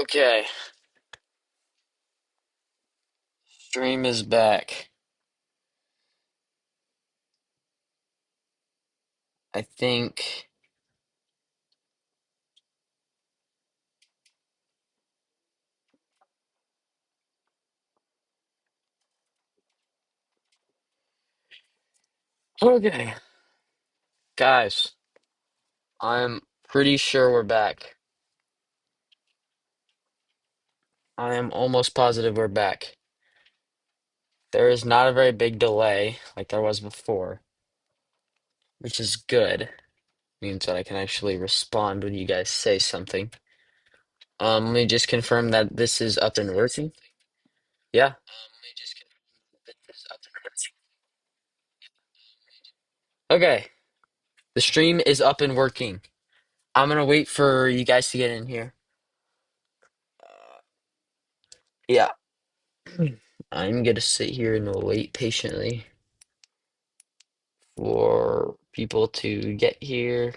Okay, stream is back. I think. Okay, guys, I'm pretty sure we're back. I am almost positive we're back. There is not a very big delay like there was before, which is good. Means that I can actually respond when you guys say something. Let me just confirm that this is up and working. Yeah. Okay, the stream is up and working. I'm gonna wait for you guys to get in here. Yeah. I'm gonna sit here and wait patiently for people to get here.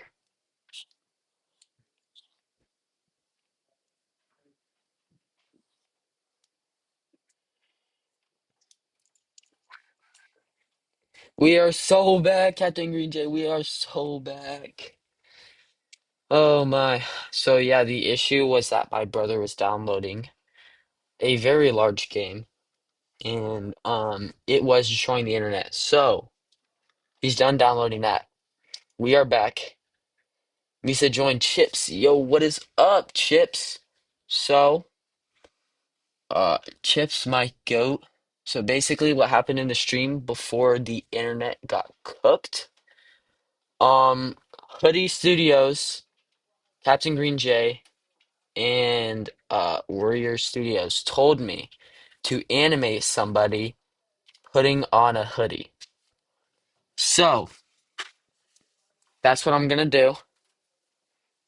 We are so back, Captain Green Jay. We are so back. Oh my. So yeah, the issue was that my brother was downloading a very large game and it was destroying the internet. So he's done downloading that. We are back. Misa joined Chips. Yo, what is up, Chips? So Chips my goat. So basically what happened in the stream before the internet got cooked. Um Hoodie Studios, Captain Green Jay, and Warrior Studios told me to animate somebody putting on a hoodie. So that's what I'm gonna do.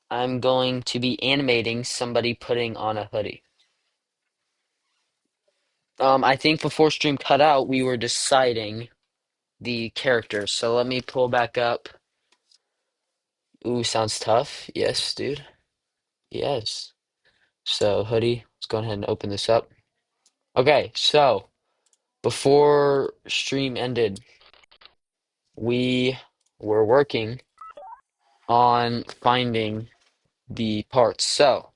I'm going to be animating somebody putting on a hoodie. I think before stream cut out, we were deciding the characters. So let me pull back up. Ooh, sounds tough. Yes, dude. Yes. So, hoodie, let's go ahead and open this up. Okay, so before stream ended, we were working on finding the parts. So,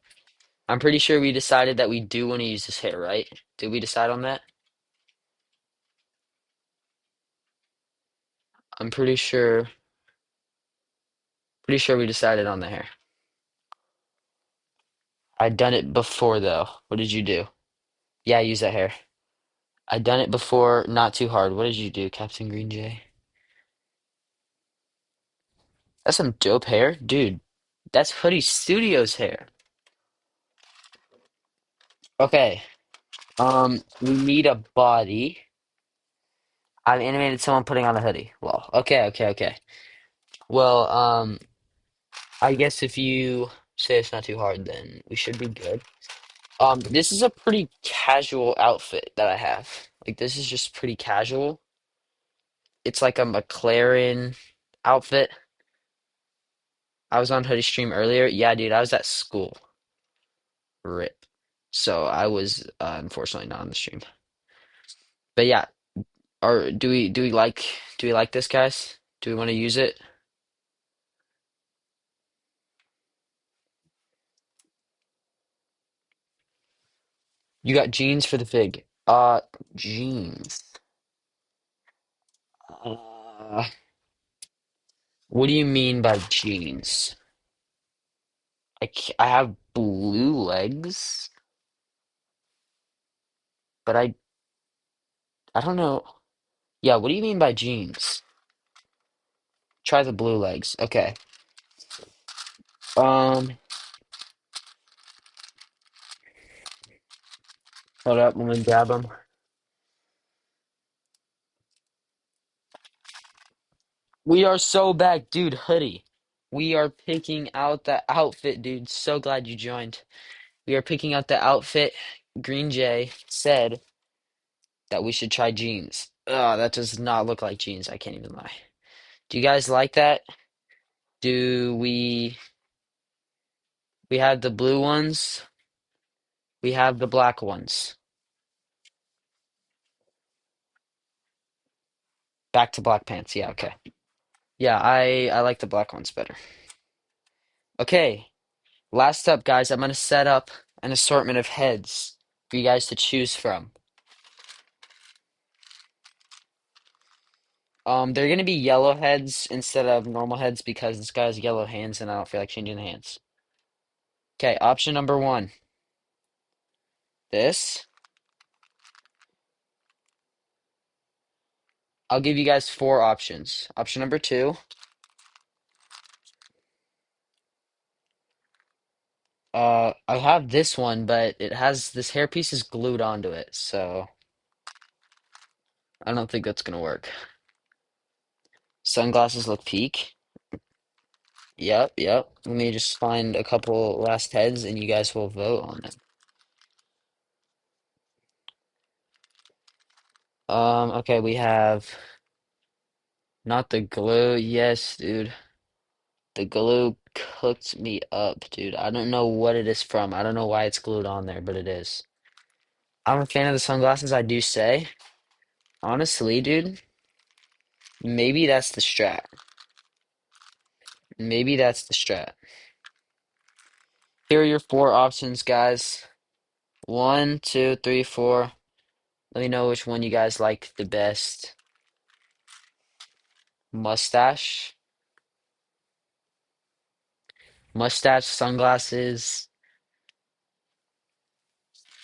I'm pretty sure we decided that we do want to use this hair, right? Did we decide on that? I'm pretty sure we decided on the hair. I'd done it before though. What did you do? Yeah, use that hair. I'd done it before, not too hard. What did you do, Captain Green Jay? That's some dope hair, dude. That's Hoodie Studios hair. Okay. We need a body. I've animated someone putting on a hoodie. Well, okay, okay, okay. Well, I guess if you say it's not too hard, then we should be good. This is a pretty casual outfit that I have. Like, this is just pretty casual. It's like a McLaren outfit. I was on Hoodie stream earlier. Yeah, dude, I was at school. Rip. So I was unfortunately not on the stream. But yeah, or do we like this, guys? Do we want to use it? You got jeans for the fig. Jeans. Uh, what do you mean by jeans? I have blue legs, but I don't know. Yeah, what do you mean by jeans? Try the blue legs. Okay. Um, hold up, let me grab them. We are so back, dude. Hoodie. We are picking out the outfit, dude. So glad you joined. We are picking out the outfit. Green Jay said that we should try jeans. That does not look like jeans. I can't even lie. Do you guys like that? Do we have the blue ones? We have the black ones. Back to black pants. Yeah, okay. Yeah, I like the black ones better. Okay, last up, guys, I'm gonna set up an assortment of heads for you guys to choose from. They're gonna be yellow heads instead of normal heads because this guy has yellow hands and I don't feel like changing the hands. Okay, option number one. This. I'll give you guys four options. Option number two. I have this one, but it has this hairpiece is glued onto it, so I don't think that's gonna work. Sunglasses look peak. Yep, yep. Let me just find a couple last heads and you guys will vote on them. Okay, we have not the glue. Yes, dude. The glue cooked me up, dude. I don't know what it is from. I don't know why it's glued on there, but it is. I'm a fan of the sunglasses, I do say. Honestly, dude, maybe that's the strat. Maybe that's the strat. Here are your four options, guys. One, two, three, four. Let me know which one you guys like the best. Mustache. Mustache, sunglasses.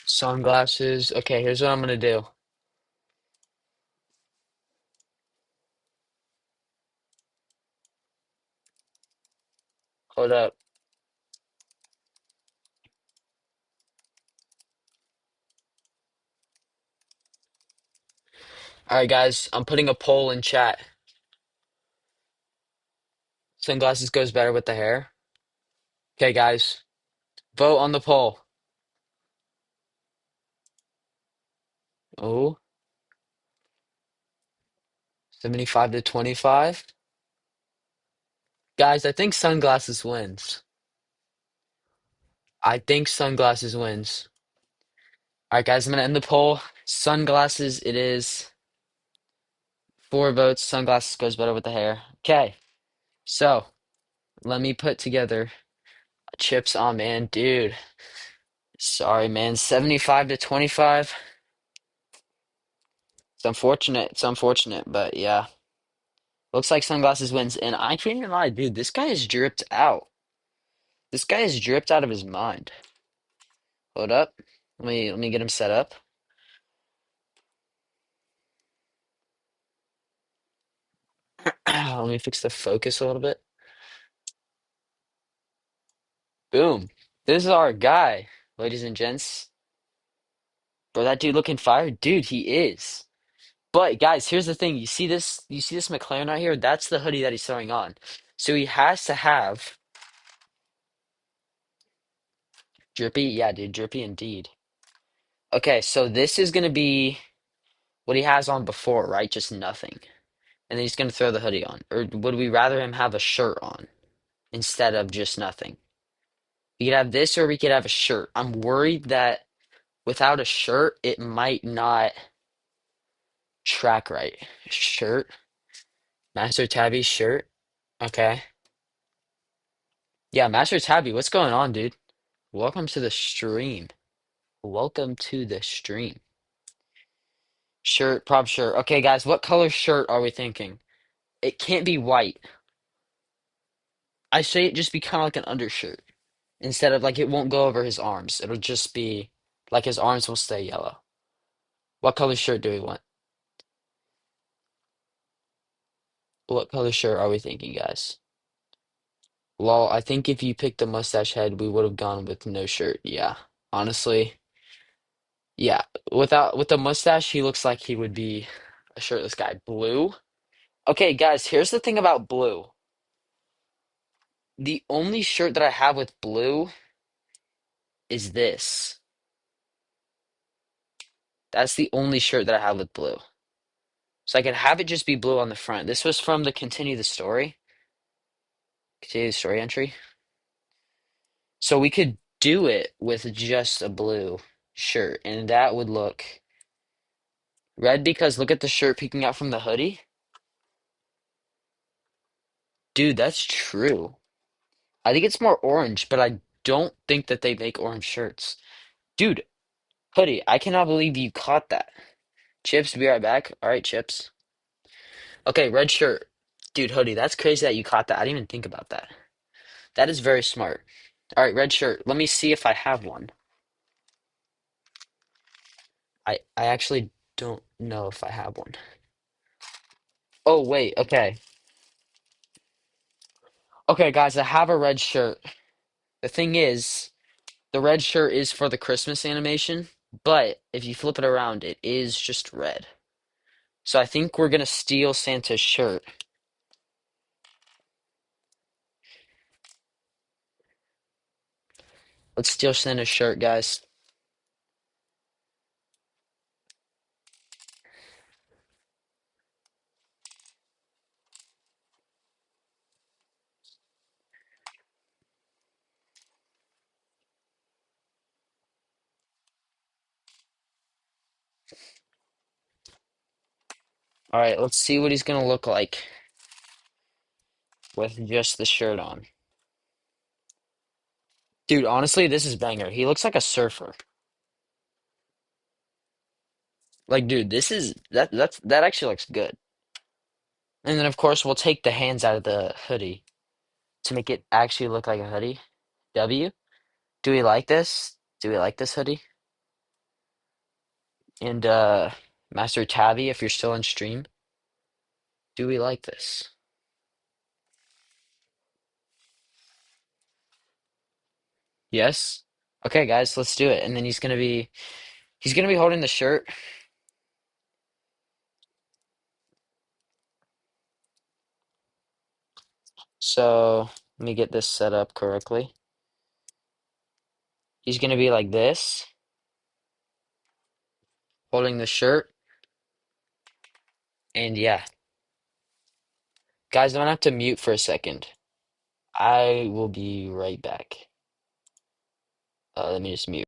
Sunglasses. Okay, here's what I'm gonna do. Hold up. Alright, guys, I'm putting a poll in chat. Sunglasses goes better with the hair. Okay, guys, vote on the poll. Oh, 75 to 25. Guys, I think sunglasses wins. I think sunglasses wins. Alright, guys, I'm gonna end the poll. Sunglasses, it is. Four votes. Sunglasses goes better with the hair. Okay, so let me put together chips. Oh man, dude. Sorry, man. 75 to 25. It's unfortunate. It's unfortunate, but yeah. Looks like sunglasses wins. And I can't even lie, dude. This guy is dripped out. This guy is dripped out of his mind. Hold up. Let me get him set up. Let me fix the focus a little bit. Boom. This is our guy, ladies and gents. Bro, that dude looking fire? Dude, he is. But guys, here's the thing. You see this McLaren right here? That's the hoodie that he's throwing on. So he has to have drippy. Yeah, dude, drippy indeed. Okay, so this is gonna be what he has on before, right? Just nothing. And then he's gonna throw the hoodie on. Or would we rather him have a shirt on instead of just nothing? We could have this or we could have a shirt. I'm worried that without a shirt, it might not track right. Shirt. Master Tabby shirt. Okay. Yeah, Master Tabby, what's going on, dude? Welcome to the stream. Welcome to the stream. Shirt, prop shirt. Okay, guys, what color shirt are we thinking? It can't be white. I say it just be kind of like an undershirt. Instead of like it won't go over his arms. It'll just be like his arms will stay yellow. What color shirt do we want? What color shirt are we thinking, guys? Lol, I think if you picked the mustache head, we would have gone with no shirt. Yeah. Honestly, yeah. With the mustache, he looks like he would be a shirtless guy. Blue? Okay, guys, here's the thing about blue. The only shirt that I have with blue is this. That's the only shirt that I have with blue. So I could have it just be blue on the front. This was from the Continue the Story entry. So we could do it with just a blue shirt, and that would look red because look at the shirt peeking out from the hoodie. Dude, that's true. I think it's more orange, but I don't think that they make orange shirts. Dude, hoodie, I cannot believe you caught that. Chips, be right back. All right, Chips. Okay, red shirt. Dude, hoodie, that's crazy that you caught that. I didn't even think about that. That is very smart. All right, red shirt. Let me see if I have one. I actually don't know if I have one. Oh, wait, okay. Okay, guys, I have a red shirt. The thing is, the red shirt is for the Christmas animation, but if you flip it around, it is just red. So I think we're gonna steal Santa's shirt. Let's steal Santa's shirt, guys. All right, let's see what he's gonna look like with just the shirt on. Dude, honestly, this is banger. He looks like a surfer. Like, dude, this is that actually looks good. And then of course we'll take the hands out of the hoodie to make it actually look like a hoodie. W, do we like this? Do we like this hoodie? And Master Tabby, if you're still in stream, do we like this? Yes? Okay, guys, let's do it. And then he's gonna be holding the shirt. So let me get this set up correctly. He's gonna be like this, holding the shirt. And yeah, guys, I'm gonna have to mute for a second. I will be right back. Let me just mute.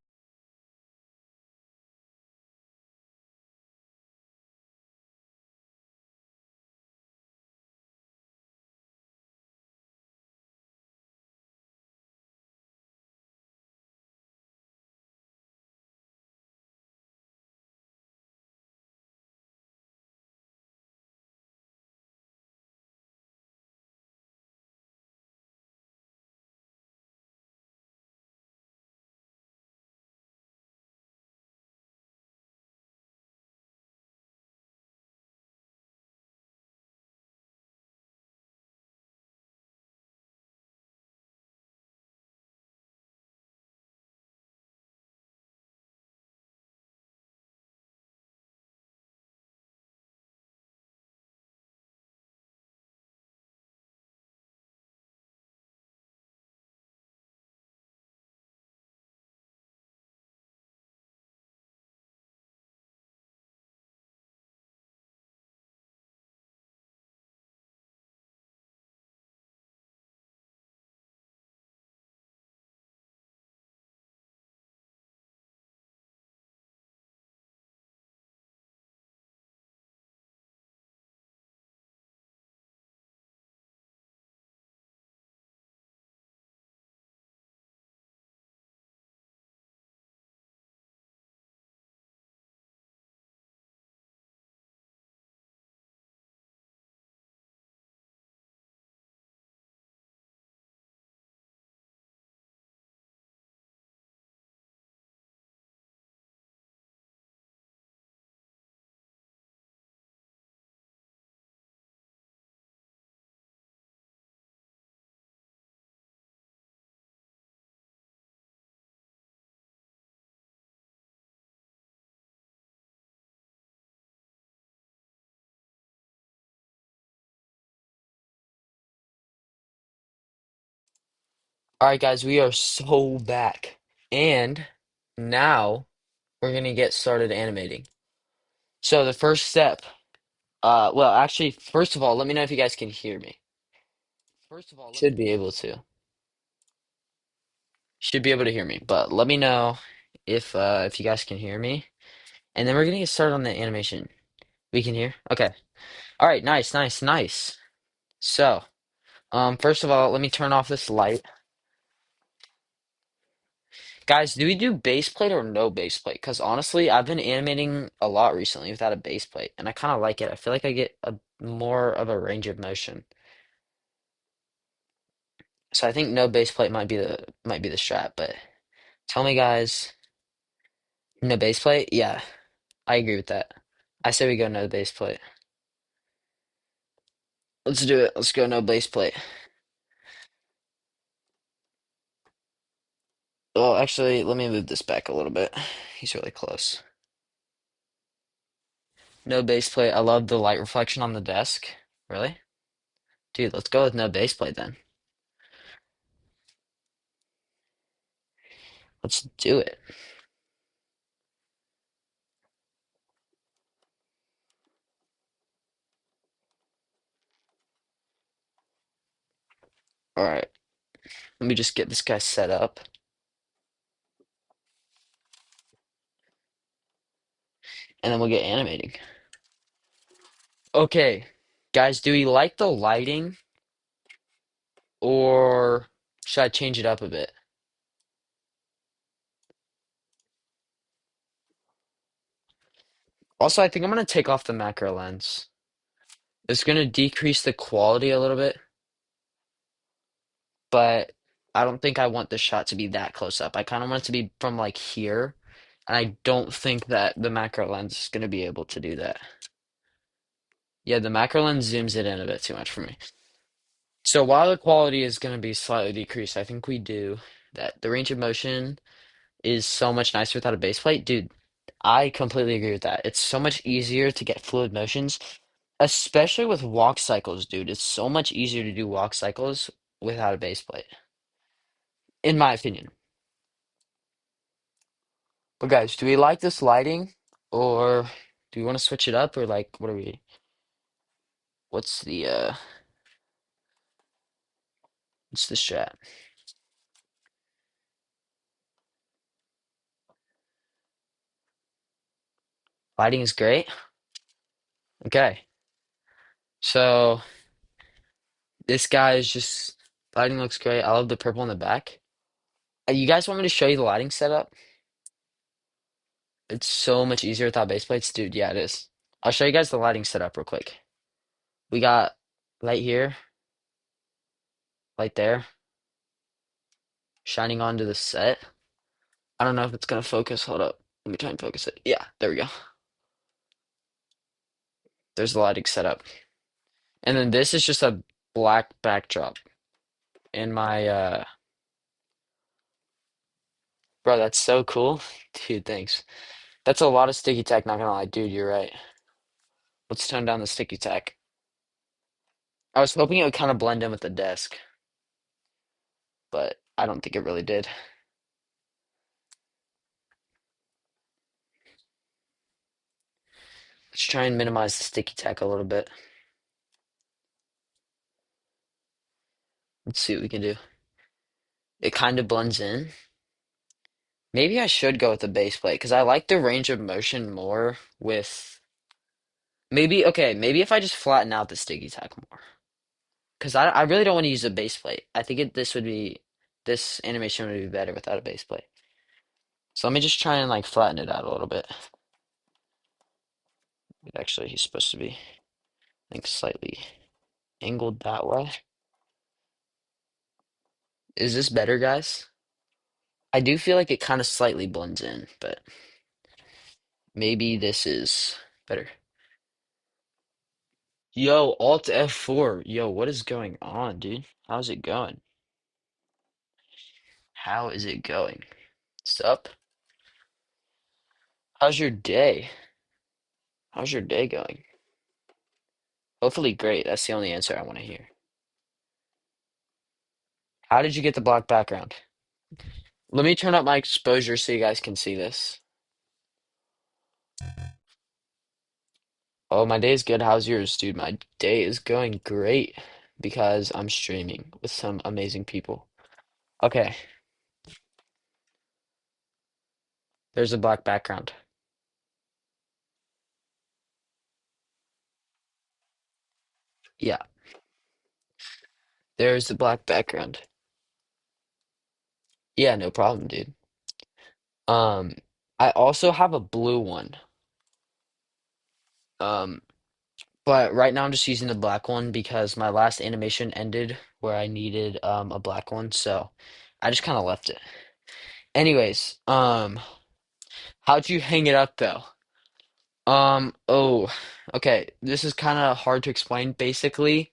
All right, guys, we are so back. And now we're gonna get started animating. So the first step, well, actually, first of all, let me know if you guys can hear me. Should be able to. Should be able to hear me, but let me know if you guys can hear me. And then we're gonna get started on the animation. We can hear? Okay. All right, nice, nice, nice. So, first of all, let me turn off this light. Guys, do we do base plate or no base plate? Because honestly, I've been animating a lot recently without a base plate, and I kind of like it. I feel like I get a more of a range of motion. So I think no base plate might be the strat, but tell me guys, no base plate? Yeah, I agree with that. I say we go no base plate. Let's do it. Let's go no base plate. Well, actually, let me move this back a little bit. He's really close. No base plate. I love the light reflection on the desk. Really? Dude, let's go with no base plate then. Let's do it. All right. Let me just get this guy set up. And then we'll get animating. Okay. Guys, do we like the lighting or should I change it up a bit? Also, I think I'm gonna take off the macro lens. It's gonna decrease the quality a little bit, but I don't think I want the shot to be that close up. I kind of want it to be from like here, and I don't think that the macro lens is gonna be able to do that. Yeah, the macro lens zooms it in a bit too much for me. So while the quality is gonna be slightly decreased, I think we do that. The range of motion is so much nicer without a base plate. Dude, I completely agree with that. It's so much easier to get fluid motions, especially with walk cycles, dude. It's so much easier to do walk cycles without a base plate, in my opinion. But guys, do we like this lighting or do we want to switch it up or like what are we what's the strat? Lighting is great. Okay. So this guy is just lighting looks great. I love the purple in the back. You guys want me to show you the lighting setup? It's so much easier without base plates, dude. Yeah, it is. I'll show you guys the lighting setup real quick. We got light here, light there, shining onto the set. I don't know if it's gonna focus. Hold up. Let me try and focus it. Yeah, there we go. There's the lighting setup. And then this is just a black backdrop in my bro, that's so cool. Dude, thanks. That's a lot of sticky tack, not gonna lie. Dude, you're right. Let's tone down the sticky tack. I was hoping it would kind of blend in with the desk, but I don't think it really did. Let's try and minimize the sticky tack a little bit. Let's see what we can do. It kind of blends in. Maybe I should go with the base plate because I like the range of motion more with maybe okay, maybe if I just flatten out the sticky tack more. Because I really don't want to use a base plate. I think this animation would be better without a base plate. So let me just try and like flatten it out a little bit. Actually, he's supposed to be, I think, slightly angled that way. Is this better, guys? I do feel like it kind of slightly blends in, but maybe this is better. Yo, Alt F4. Yo, what is going on, dude? How's it going? How is it going? Sup? How's your day? How's your day going? Hopefully great. That's the only answer I want to hear. How did you get the black background? Let me turn up my exposure so you guys can see this. Oh, my day is good. How's yours, dude? My day is going great because I'm streaming with some amazing people. Okay. There's a black background. Yeah, there's the black background. Yeah, no problem, dude. Um, I also have a blue one. Um, but right now I'm just using the black one because my last animation ended where I needed a black one, so I just kind of left it. Anyways, how'd you hang it up though? Oh, okay. This is kind of hard to explain. Basically,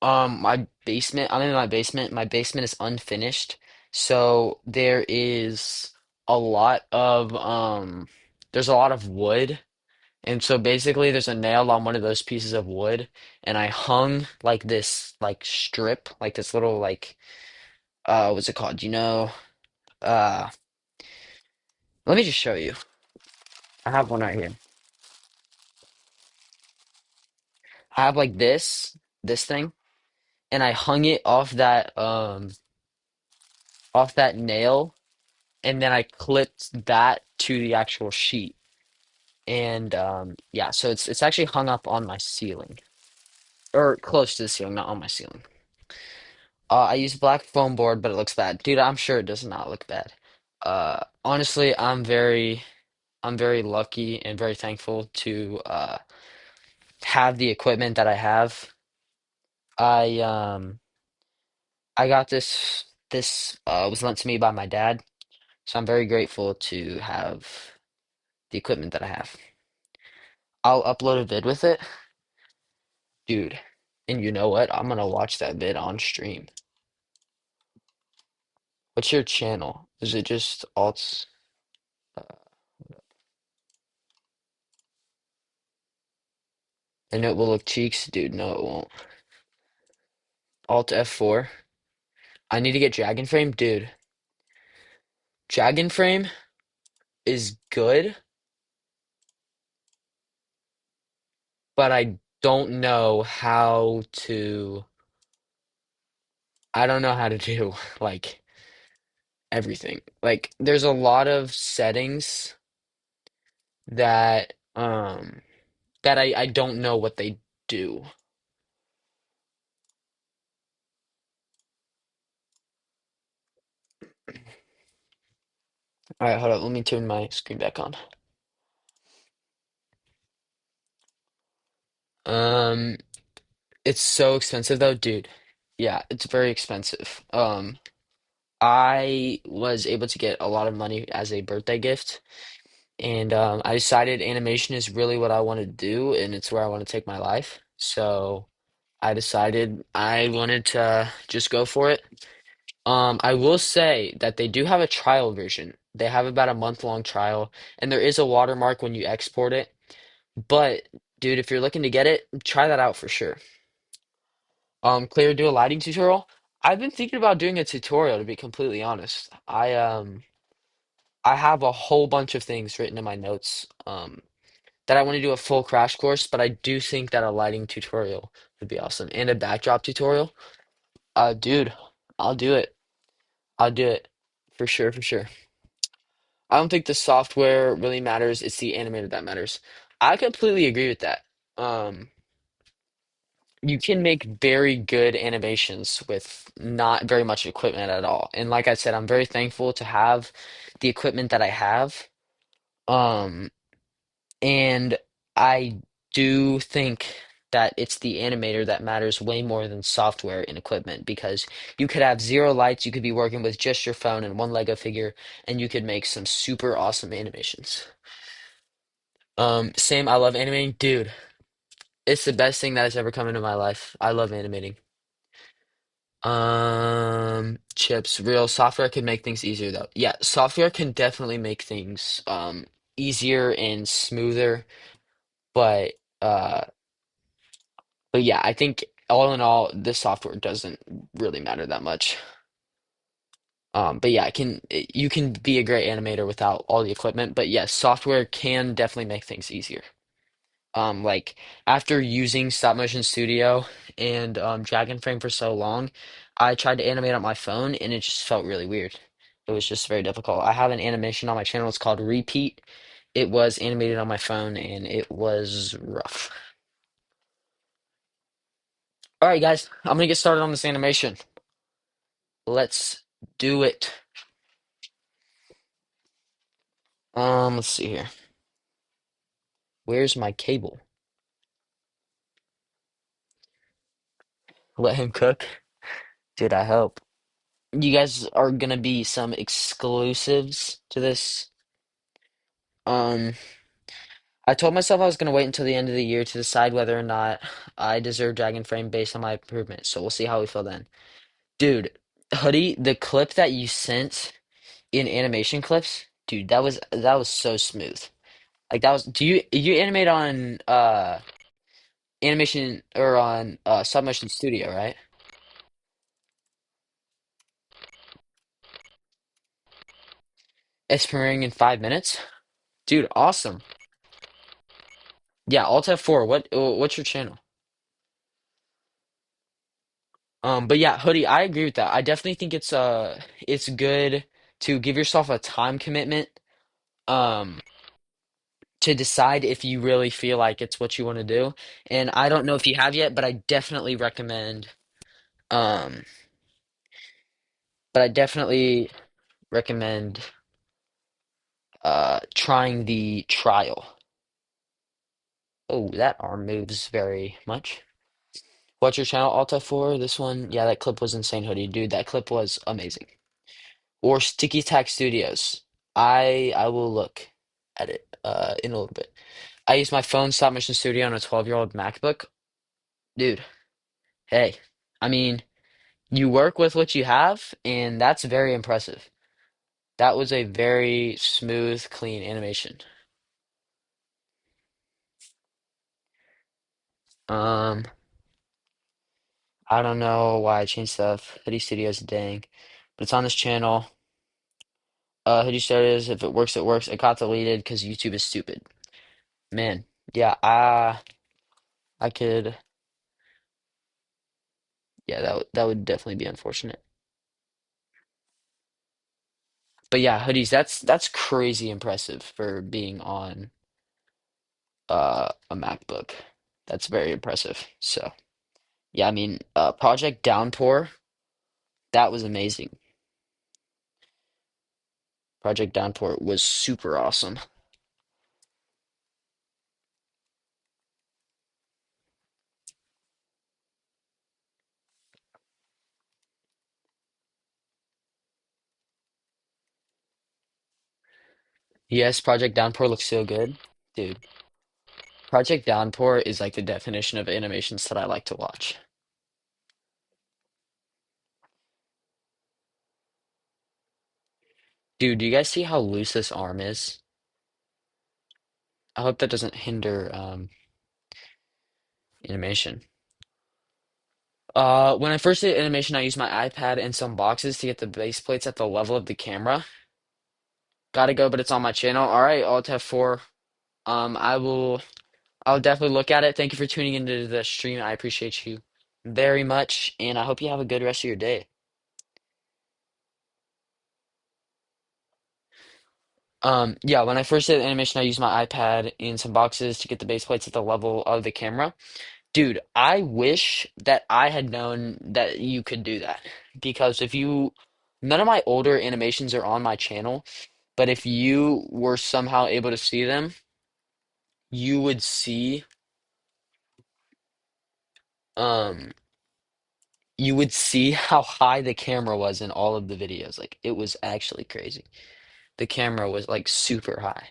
my basement, I'm in my basement. My basement is unfinished. So a lot of there's a lot of wood. And so basically there's a nail on one of those pieces of wood and I hung like this like strip, like this little like what's it called? Uh let me just show you. I have one right here. I have like this thing and I hung it off that nail and then I clipped that to the actual sheet. And yeah, so it's actually hung up on my ceiling or close to the ceiling, not on my ceiling. I use black foam board, but it looks bad. Dude, I'm sure it does not look bad. Honestly, I'm very lucky and very thankful to have the equipment that I have. I I got this was lent to me by my dad, so I'm very grateful to have the equipment that I have. I'll upload a vid with it, dude. And you know what? I'm gonna watch that vid on stream. What's your channel? Is it just alts? Uh, and it will look cheeks, dude. No, it won't. Alt F4. I need to get Dragon Frame, dude. Dragon Frame is good, but I don't know how to do like everything. Like there's a lot of settings that that I don't know what they do. All right, hold up. Let me turn my screen back on. Um, it's so expensive though, dude. Yeah, it's very expensive. I was able to get a lot of money as a birthday gift, and I decided animation is really what I want to do, and it's where I want to take my life. So I decided I wanted to just go for it. I will say that they do have a trial version. They have about a month-long trial, and there is a watermark when you export it. But, dude, if you're looking to get it, try that out for sure. Clear, do a lighting tutorial. I've been thinking about doing a tutorial, to be completely honest. I have a whole bunch of things written in my notes that I want to do a full crash course, but I do think that a lighting tutorial would be awesome and a backdrop tutorial. Dude, I'll do it. I'll do it for sure, for sure. I don't think the software really matters. It's the animator that matters. I completely agree with that. Um, you can make very good animations with not very much equipment at all. And like I said, I'm very thankful to have the equipment that I have. Um, And I do think that it's the animator that matters way more than software and equipment because you could have zero lights, you could be working with just your phone and one Lego figure, and you could make some super awesome animations. Same, I love animating. Dude, it's the best thing that has ever come into my life. I love animating. Chips, real software can make things easier though. Yeah, software can definitely make things easier and smoother, but yeah, I think all in all, this software doesn't really matter that much. But yeah, you can be a great animator without all the equipment. But yes, software can definitely make things easier. Like after using Stop Motion Studio and Dragon Frame for so long, I tried to animate on my phone and it just felt really weird. It was just very difficult. I have an animation on my channel. It's called Repeat. It was animated on my phone and it was rough. All right, guys, I'm gonna get started on this animation. Let's do it. Let's see here. Where's my cable? Let him cook. Dude, I hope. You guys are gonna be some exclusives to this. Um, I told myself I was gonna wait until the end of the year to decide whether or not I deserve Dragon Frame based on my improvements. So we'll see how we feel then. Dude, Hoodie, the clip that you sent in animation clips, dude, that was so smooth. Like that was do you animate on animation or on Submotion Studio, right? It's premiering in 5 minutes. Dude, awesome. Yeah, Alt F4. What's your channel? But yeah, Hoodie, I agree with that. I definitely think it's good to give yourself a time commitment um to decide if you really feel like it's what you want to do. And I don't know if you have yet, um but I definitely recommend trying the trial. Oh, that arm moves very much. What's your channel, Alt F4? This one, yeah, that clip was insane, Hoodie. Dude, that clip was amazing. Or Sticky Tack Studios. I will look at it in a little bit. I use my phone Stop Motion Studio on a 12-year-old MacBook. Dude, hey, I mean, you work with what you have, and that's very impressive. That was a very smooth, clean animation. Um, I don't know why I changed stuff. Hoodie Studios, dang. But it's on this channel. Hoodie Studios, if it works, it works. It got deleted because YouTube is stupid. Man, yeah, I could, yeah, that would definitely be unfortunate. But yeah, hoodies, that's crazy impressive for being on a MacBook. That's very impressive. So yeah, I mean, Project Downpour, that was amazing. Project Downpour was super awesome. Yes, Project Downpour looks so good. Dude, Project Downpour is like the definition of animations that I like to watch. Dude, do you guys see how loose this arm is? I hope that doesn't hinder animation. When I first did animation, I used my iPad and some boxes to get the base plates at the level of the camera. Gotta go, but it's on my channel. All right, Alt F4. I'll definitely look at it. Thank you for tuning into the stream. I appreciate you very much, and I hope you have a good rest of your day. Yeah, when I first did animation, I used my iPad and some boxes to get the base plates at the level of the camera. Dude, I wish that I had known that you could do that. Because none of my older animations are on my channel, but if you were somehow able to see them, you would see, um, you would see how high the camera was in all of the videos. Like, it was actually crazy. The camera was like super high.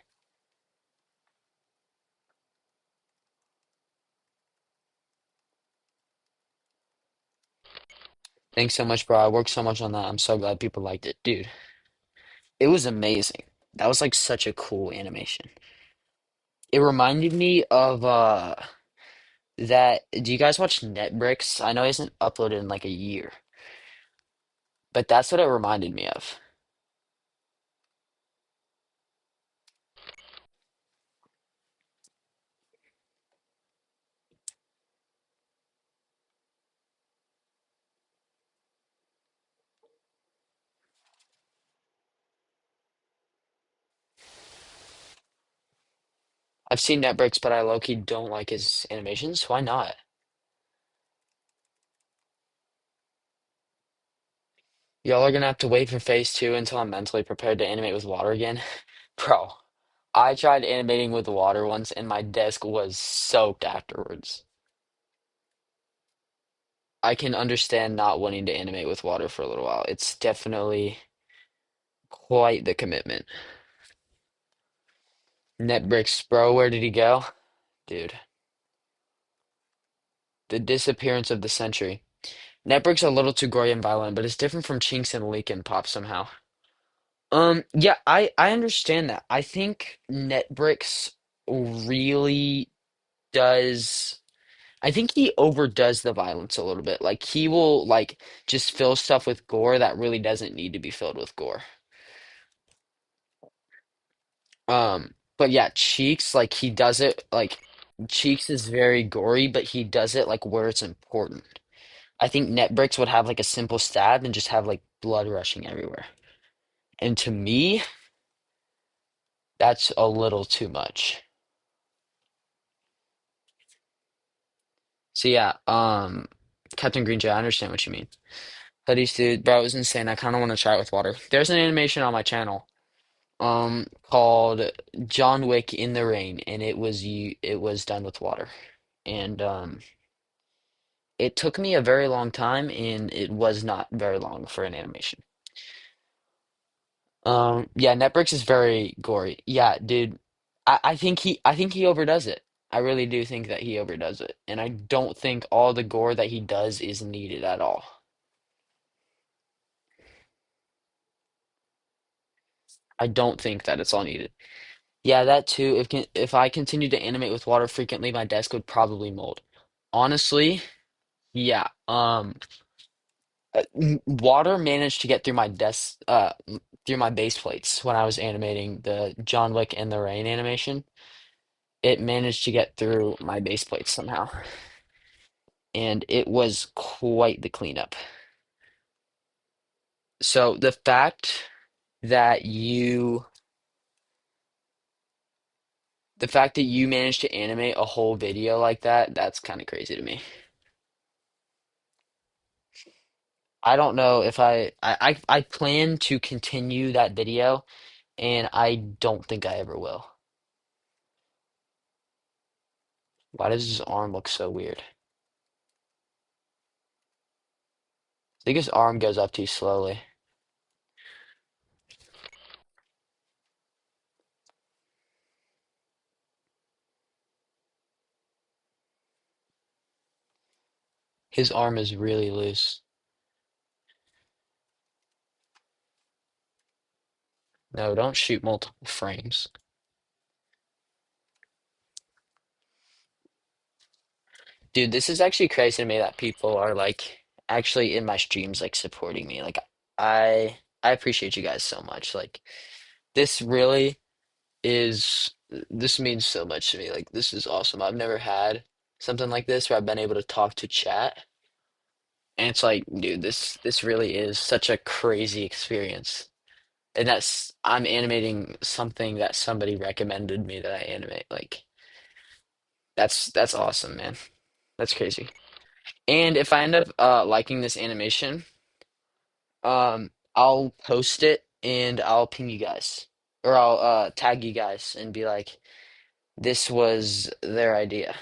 Thanks so much, bro. I worked so much on that. I'm so glad people liked it. Dude, it was amazing. That was like such a cool animation. It reminded me of do you guys watch Netbricks? I know he hasn't uploaded in like a year, but that's what it reminded me of. I've seen Netbricks, but I low-key don't like his animations. Why not? Y'all are gonna have to wait for phase two until I'm mentally prepared to animate with water again. Bro, I tried animating with water once and my desk was soaked afterwards. I can understand not wanting to animate with water for a little while. It's definitely quite the commitment. Netbricks, bro, where did he go? Dude, the disappearance of the century. Netbricks a little too gory and violent, but it's different from Chinks and Leak and Pop somehow. Yeah, I understand that. I think Netbricks really does. I think he overdoes the violence a little bit. Like he will like just fill stuff with gore that really doesn't need to be filled with gore. But yeah, Cheeks, like he does it like Cheeks is very gory, but he does it like where it's important. I think Netbricks would have like a simple stab and just have like blood rushing everywhere. And to me, that's a little too much. So yeah, Captain Green Jay, I understand what you mean. Hoodies, dude, bro, it was insane. I kind of want to try it with water. There's an animation on my channel, called John Wick in the Rain, and it was done with water. And it took me a very long time, and it was not very long for an animation. Yeah, Netflix is very gory. Yeah, dude, I think he overdoes it. I really do think that he overdoes it, and I don't think all the gore that he does is needed at all. I don't think that it's all needed. Yeah, that too. If I continued to animate with water frequently, my desk would probably mold. Honestly, yeah. Water managed to get through my desk, through my base plates when I was animating the John Wick in the Rain animation. It managed to get through my base plates somehow, and it was quite the cleanup. So that you, the fact that you managed to animate a whole video like that, that's kind of crazy to me. I don't know if I plan to continue that video, and I don't think I ever will. Why does his arm look so weird? I think his arm goes up too slowly. His arm is really loose. No, don't shoot multiple frames. Dude, this is actually crazy to me that people are like actually in my streams like supporting me. Like I appreciate you guys so much. Like this really is this means so much to me. Like this is awesome. I've never had something like this where I've been able to talk to chat. And it's like, dude, this really is such a crazy experience. And that's I'm animating something that somebody recommended me that I animate. Like that's awesome, man. That's crazy. And if I end up liking this animation, I'll post it and I'll ping you guys. Or I'll tag you guys and be like, this was their idea.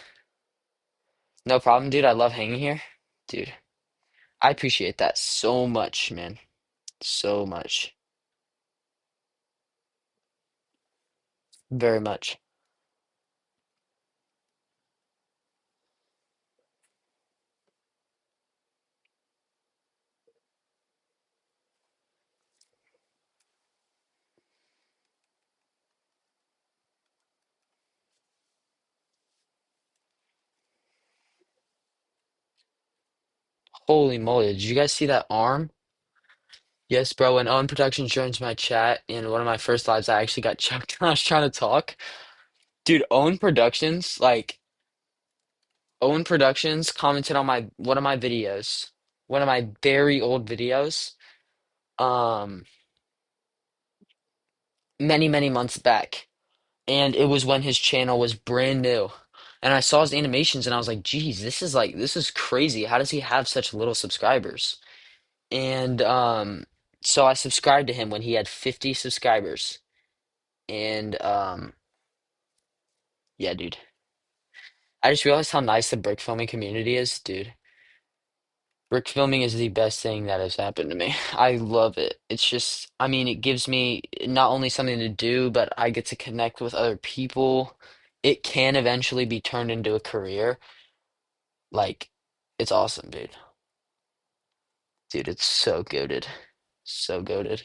No problem, dude. I love hanging here. Dude, I appreciate that so much, man. So much. Very much. Holy moly, did you guys see that arm? Yes, bro. When Owen Productions joins my chat in one of my first lives, I actually got choked when I was trying to talk. Dude, Owen Productions commented on my one of my videos, one of my very old videos, um, many, many months back. and it was when his channel was brand new. And I saw his animations and I was like, geez, this is crazy. How does he have such little subscribers? And so I subscribed to him when he had 50 subscribers. And yeah, dude. I just realized how nice the brick filming community is, dude. Brick filming is the best thing that has happened to me. I love it. It's just, I mean, it gives me not only something to do, but I get to connect with other people. It can eventually be turned into a career. Like, it's awesome, dude. Dude, it's so goated. So goated.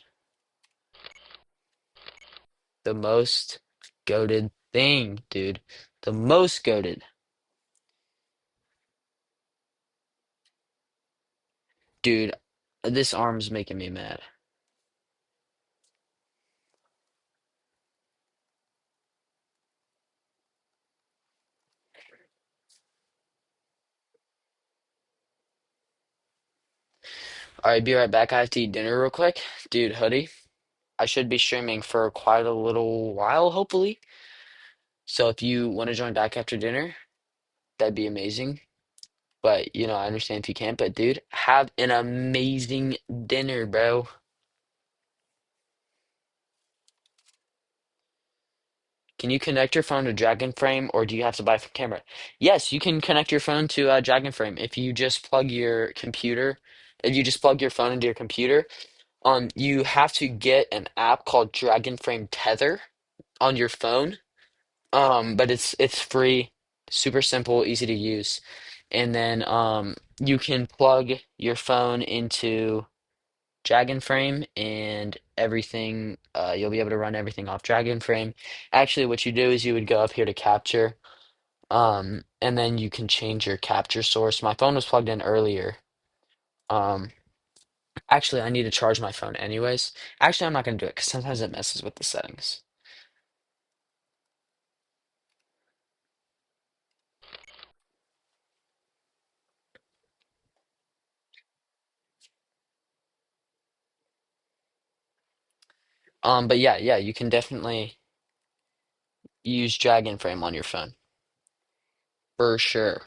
The most goated thing, dude. The most goated. Dude, this arm's making me mad. Alright, be right back. I have to eat dinner real quick. Dude, hoodie. I should be streaming for quite a little while, hopefully. So if you want to join back after dinner, that'd be amazing. But, I understand if you can't. But, dude, have an amazing dinner, bro. Can you connect your phone to Dragon Frame, or do you have to buy a camera? Yes, you can connect your phone to Dragon Frame if you just plug your computer. If you just plug your phone into your computer, you have to get an app called Dragon Frame Tether on your phone. But it's free, super simple, easy to use. And then you can plug your phone into Dragon Frame and everything. You'll be able to run everything off Dragon Frame. Actually, what you do is you would go up here to capture, and then you can change your capture source. My phone was plugged in earlier. Um, actually, I need to charge my phone anyways. Actually, I'm not gonna do it because sometimes it messes with the settings. But yeah, yeah, you can definitely use Dragon Frame on your phone for sure.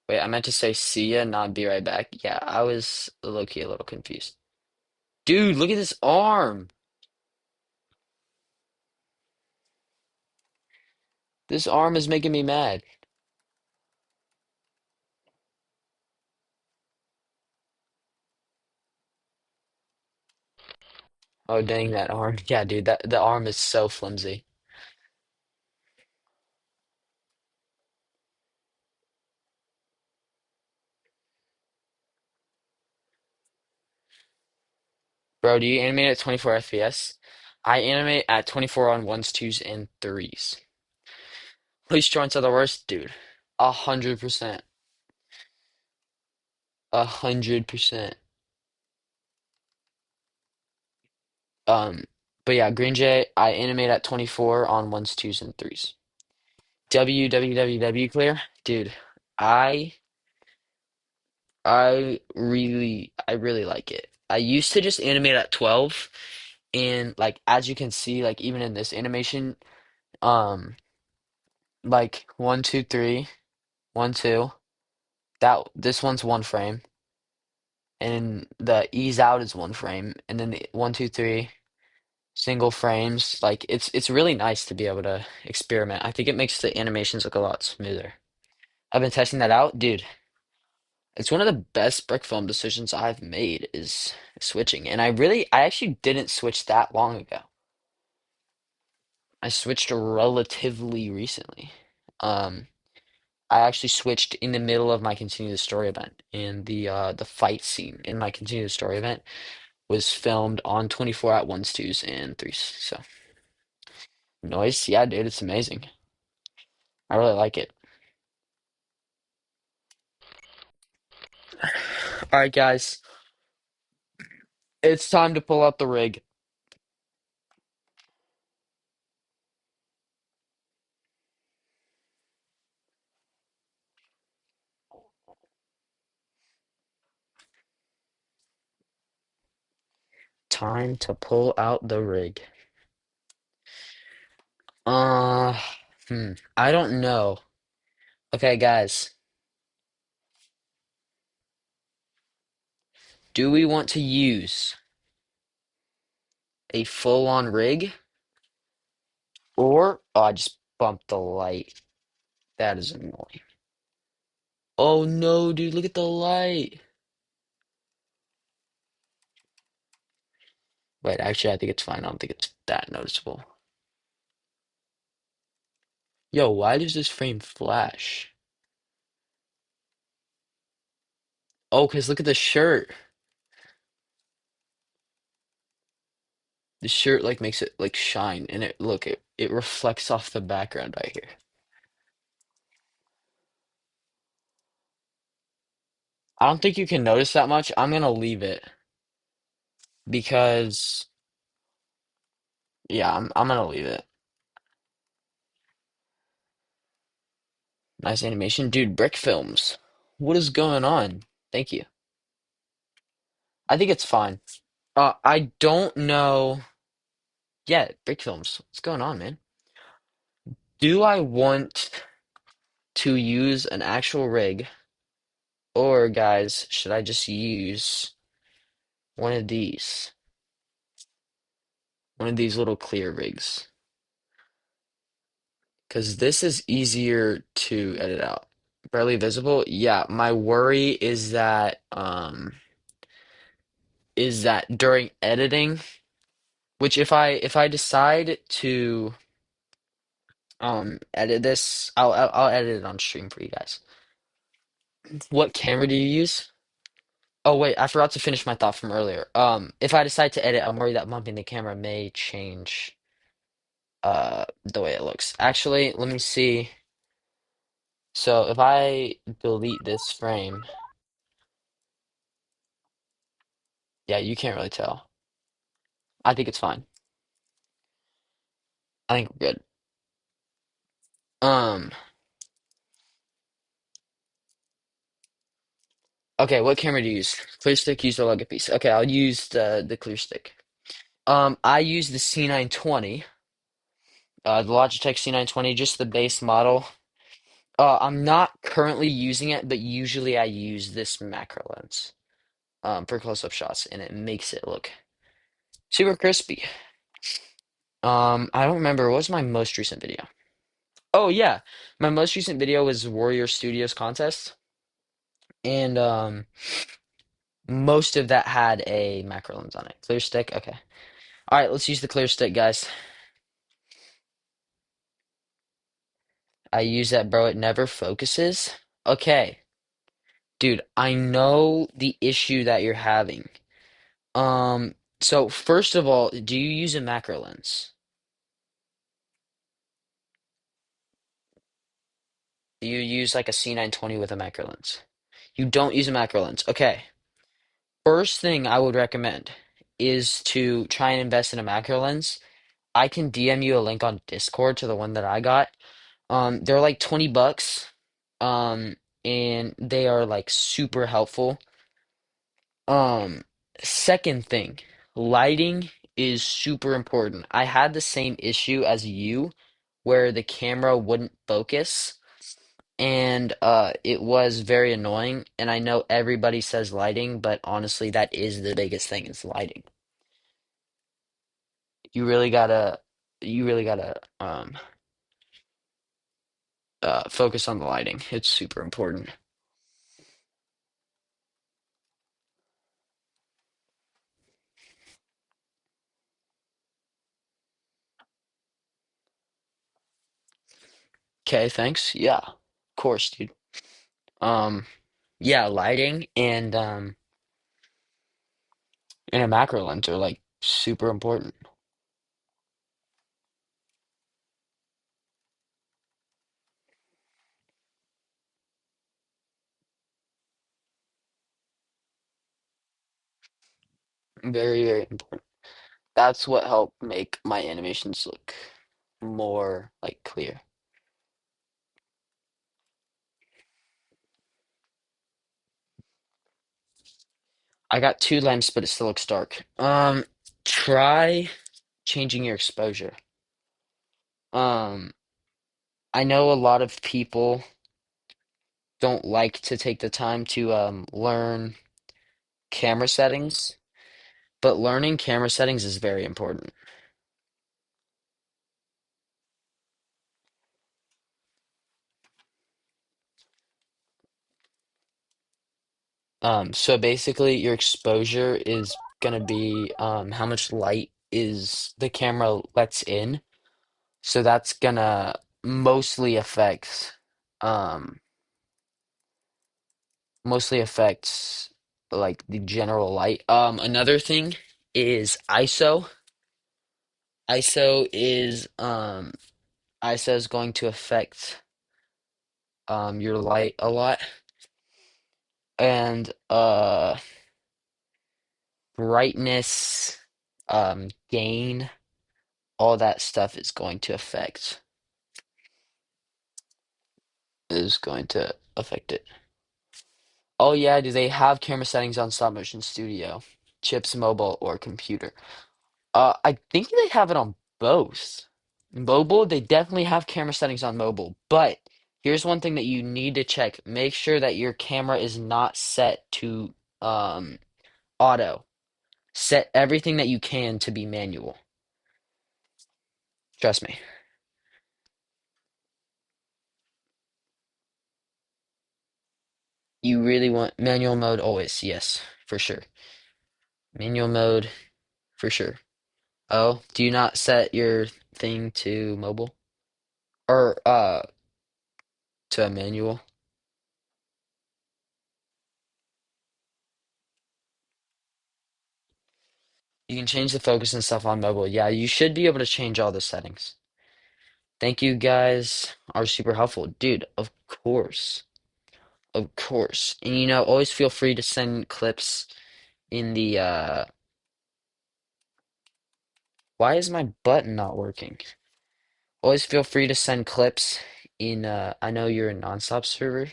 Wait, I meant to say see ya, not be right back. Yeah, I was low-key a little confused. Dude, look at this arm. This arm is making me mad. Oh, dang that arm. Yeah, dude, that the arm is so flimsy. Bro, do you animate at 24 FPS? I animate at 24 on ones, twos, and threes. Police joints are the worst, dude. 100%. 100%. Um, but yeah, Green Jay, I animate at 24 on ones, twos, and threes. WWWW clear? Dude, I I really like it. I used to just animate at 12, and like as you can see, like even in this animation, um like one, two, three, one, two, that this one's one frame, and the ease out is one frame, and then the one, two, three single frames. Like it's really nice to be able to experiment. I think it makes the animations look a lot smoother. I've been testing that out, dude. It's one of the best brick film decisions I've made is switching. And I actually didn't switch that long ago. I switched relatively recently. Um, I actually switched in the middle of my Continue the Story event, and the fight scene in my Continue the Story event was filmed on 24 at ones, twos, and threes. So noise, yeah, dude, it's amazing. I really like it. All right, guys, it's time to pull out the rig. Time to pull out the rig. Uh, I don't know. Okay, guys, do we want to use a full-on rig or oh, I just bumped the light. That is annoying. Oh no, dude, look at the light. Wait, actually, I think it's fine. I don't think it's that noticeable. Yo, why does this frame flash? Oh, because look at the shirt. The shirt like makes it like shine and it reflects off the background right here. I don't think you can notice that much. I'm gonna leave it because yeah, I'm gonna leave it. Nice animation. Dude, Brick Films. What is going on? Thank you. I think it's fine. I don't know. Yeah, Brick Films. What's going on, man? Do I want to use an actual rig or guys, should I just use one of these? One of these little clear rigs? Because this is easier to edit out. Barely visible? Yeah, my worry is that during editing, which if I decide to edit this, I'll edit it on stream for you guys. What camera do you use? Oh wait, I forgot to finish my thought from earlier. If I decide to edit, I'm worried that bumping the camera may change the way it looks. Actually, let me see. So if I delete this frame, yeah, you can't really tell. I think it's fine. I think we're good. Um, okay, what camera do you use? Clear stick, use or Logitech piece. Okay, I'll use the clear stick. I use the C920, the Logitech C920, just the base model. I'm not currently using it, but usually I use this macro lens for close-up shots, and it makes it look super crispy. I don't remember. What was my most recent video? Oh yeah, my most recent video was Warrior Studios contest, and most of that had a macro lens on it. Clear stick. Okay. All right, let's use the clear stick, guys. I use that, bro. It never focuses. Okay, dude, I know the issue that you're having. So first of all, do you use a macro lens? Do you use like a C920 with a macro lens? You don't use a macro lens. Okay. First thing I would recommend is to try and invest in a macro lens. I can DM you a link on Discord to the one that I got. They're like 20 bucks. Um, and they are like super helpful. Um, Second thing, lighting is super important. I had the same issue as you where the camera wouldn't focus and it was very annoying and I know everybody says lighting, but honestly that is the biggest thing is lighting. You really gotta you really gotta focus on the lighting. It's super important. Okay, thanks. Yeah, of course, dude. Um, yeah, lighting and a macro lens are like super important. Very, very important. That's what helped make my animations look more like clear. I got two lamps, but it still looks dark. Try changing your exposure. Um, I know a lot of people don't like to take the time to learn camera settings, but learning camera settings is very important. So basically your exposure is gonna be how much light is the camera lets in. So that's gonna mostly affect um mostly affects like the general light. Another thing is ISO. ISO is ISO is going to affect your light a lot, and brightness, gain, all that stuff is going to affect it. Oh yeah, do they have camera settings on Stop Motion Studio? Chips, mobile, or computer? I think they have it on both. Mobile, they definitely have camera settings on mobile, but here's one thing that you need to check. Make sure that your camera is not set to um auto. Set everything that you can to be manual. Trust me. You really want manual mode always. Yes, for sure. Manual mode for sure. Oh, do you not set your thing to mobile or to a manual? You can change the focus and stuff on mobile. Yeah, you should be able to change all the settings. Thank you guys are super helpful. Dude, of course. Of course. And always feel free to send clips in the why is my button not working? Always feel free to send clips in I know you're a nonstop server.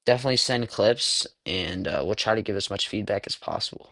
Definitely send clips and we'll try to give as much feedback as possible.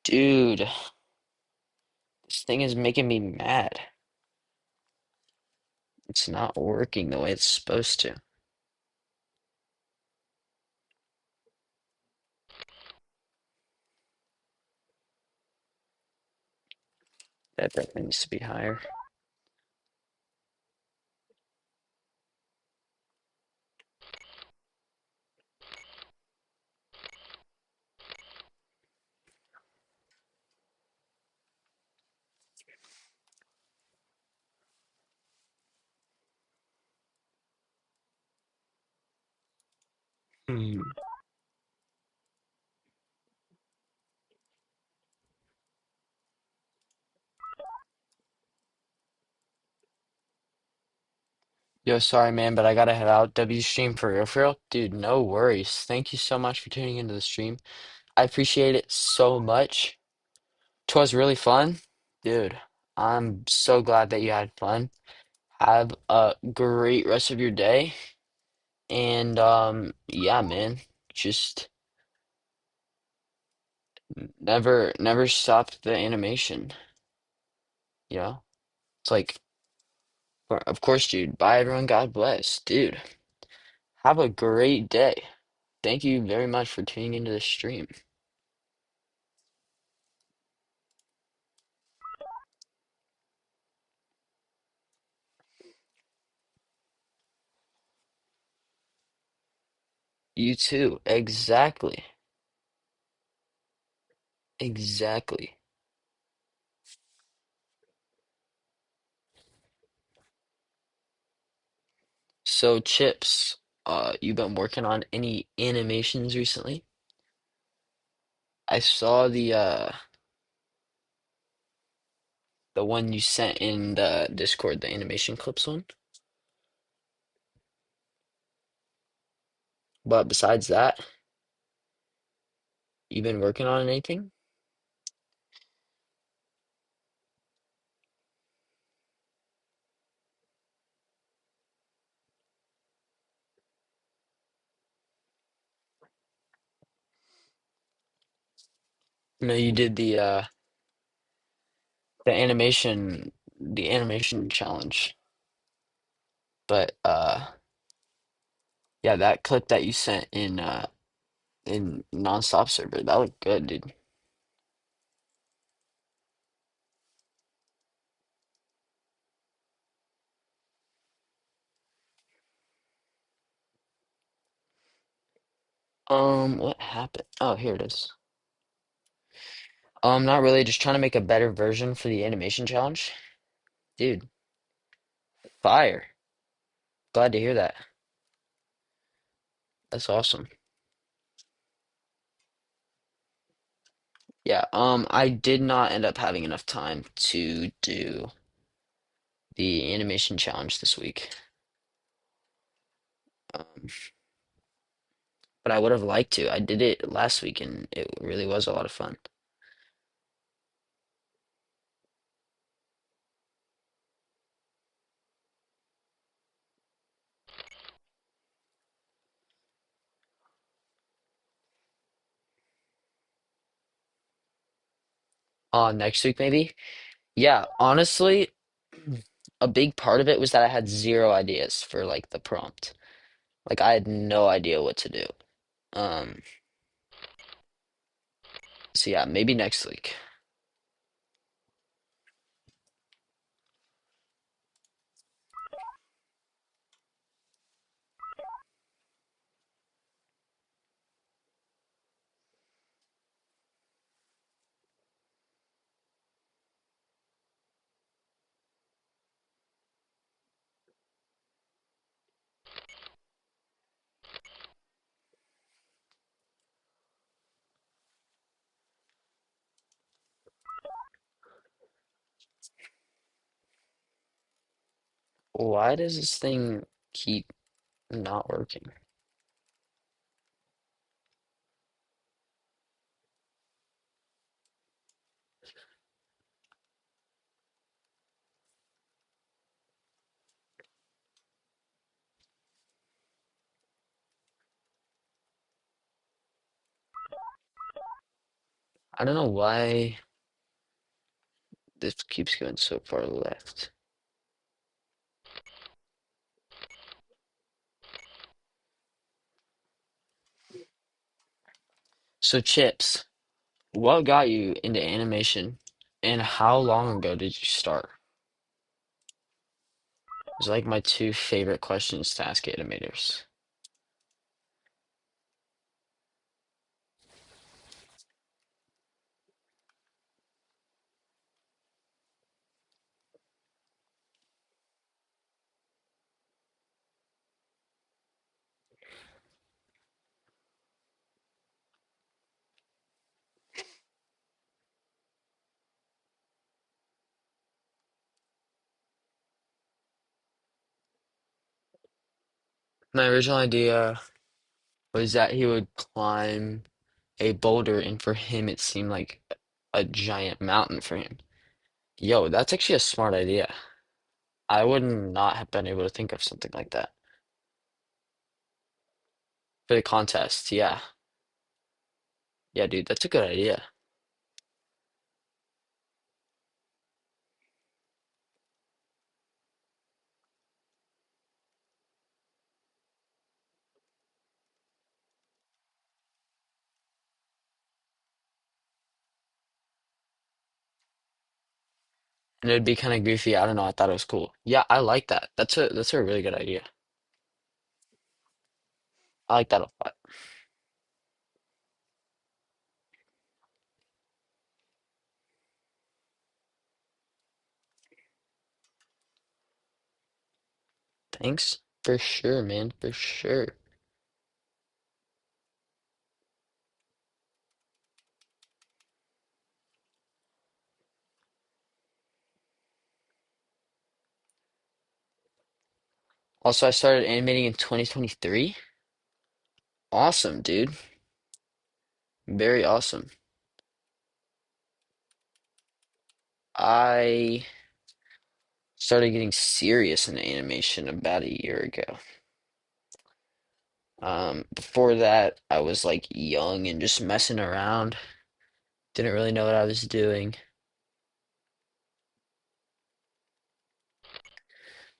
Dude, this thing is making me mad. It's not working the way it's supposed to. That definitely needs to be higher. Hmm. Yo, sorry man, but I gotta head out. W stream for real? Dude, no worries. Thank you so much for tuning into the stream. I appreciate it so much. 'Twas really fun. Dude, I'm so glad that you had fun. Have a great rest of your day. And yeah, man. Just never stop the animation. You know? It's like, of course, dude. Bye everyone. God bless. Dude, have a great day. Thank you very much for tuning into the stream. You too. Exactly. Exactly. So, Chips, you been working on any animations recently? I saw the one you sent in the Discord, the animation clips one. But besides that, you been working on anything? No, you did the animation challenge. But yeah, that clip that you sent in Nonstop Server, that looked good, dude. What happened? Oh, here it is. Not really, just trying to make a better version for the animation challenge. Dude, fire. Glad to hear that. That's awesome. Yeah, I did not end up having enough time to do the animation challenge this week. Um, but I would have liked to. I did it last week and it really was a lot of fun. Next week maybe? Yeah, honestly, a big part of it was that I had zero ideas for like the prompt. Like I had no idea what to do. Um, so yeah, maybe next week. Why does this thing keep not working? I don't know why this keeps going so far left. So Chips, what got you into animation and how long ago did you start? It's like my two favorite questions to ask animators. My original idea was that he would climb a boulder, and for him, it seemed like a giant mountain for him. Yo, that's actually a smart idea. I would not have been able to think of something like that for the contest. Yeah. Yeah, dude, that's a good idea. And it'd be kind of goofy. I don't know. I thought it was cool. Yeah, I like that. That's a really good idea. I like that a lot. Thanks. For sure, man. For sure. Also, I started animating in 2023. Awesome, dude. Very awesome. I started getting serious in animation about a year ago. Before that, I was like young and just messing around. Didn't really know what I was doing.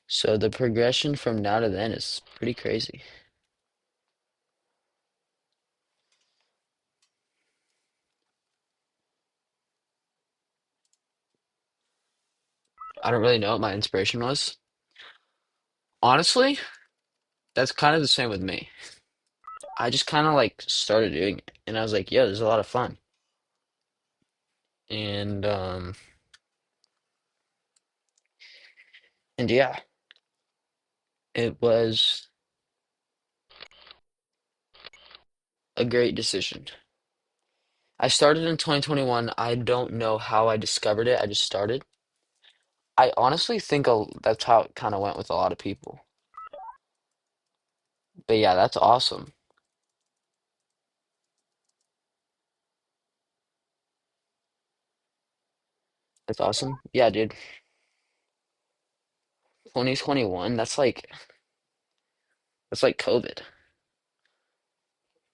So the progression from now to then is pretty crazy. I don't really know what my inspiration was. Honestly, that's kind of the same with me. I just kind of like started doing it and I was like, yeah, this is a lot of fun. And and yeah, it was a great decision. I started in 2021. I don't know how I discovered it. I just started. I honestly think that's how it kind of went with a lot of people. But yeah, that's awesome. That's awesome. Yeah, dude. 2021, that's like COVID.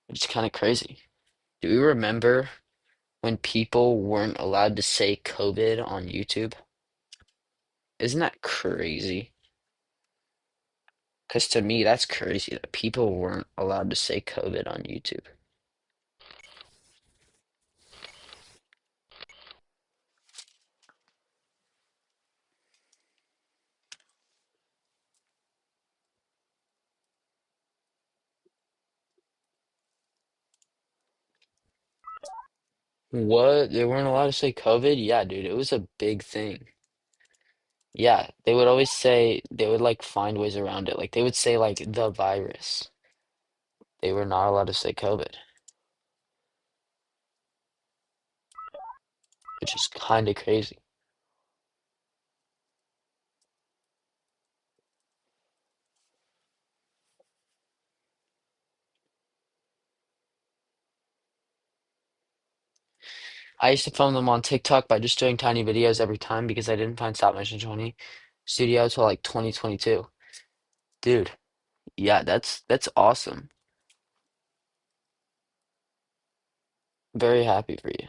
It's kind of crazy. Do you remember when people weren't allowed to say COVID on YouTube? Isn't that crazy? Because to me, that's crazy that people weren't allowed to say COVID on YouTube. What? They weren't allowed to say COVID? Yeah, dude, it was a big thing. Yeah, they would always say they would like find ways around it. Like they would say like the virus. They were not allowed to say COVID, which is kind of crazy. I used to film them on TikTok by just doing tiny videos every time because I didn't find Stop Motion 20 Studio till like 2022. Dude, yeah, that's awesome. Very happy for you.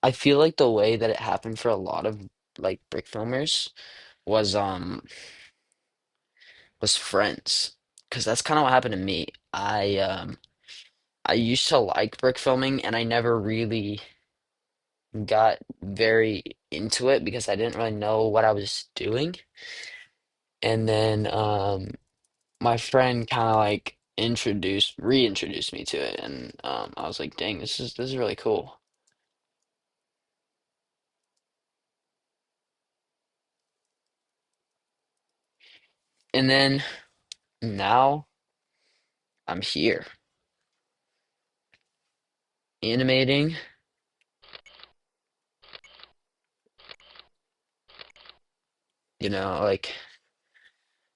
I feel like the way that it happened for a lot of like brick filmers was was friends. Because that's kind of what happened to me. I used to like brick filming and I never really got very into it because I didn't really know what I was doing. And then my friend kind of like reintroduced me to it and I was like, dang, this is really cool. And then now I'm here animating, like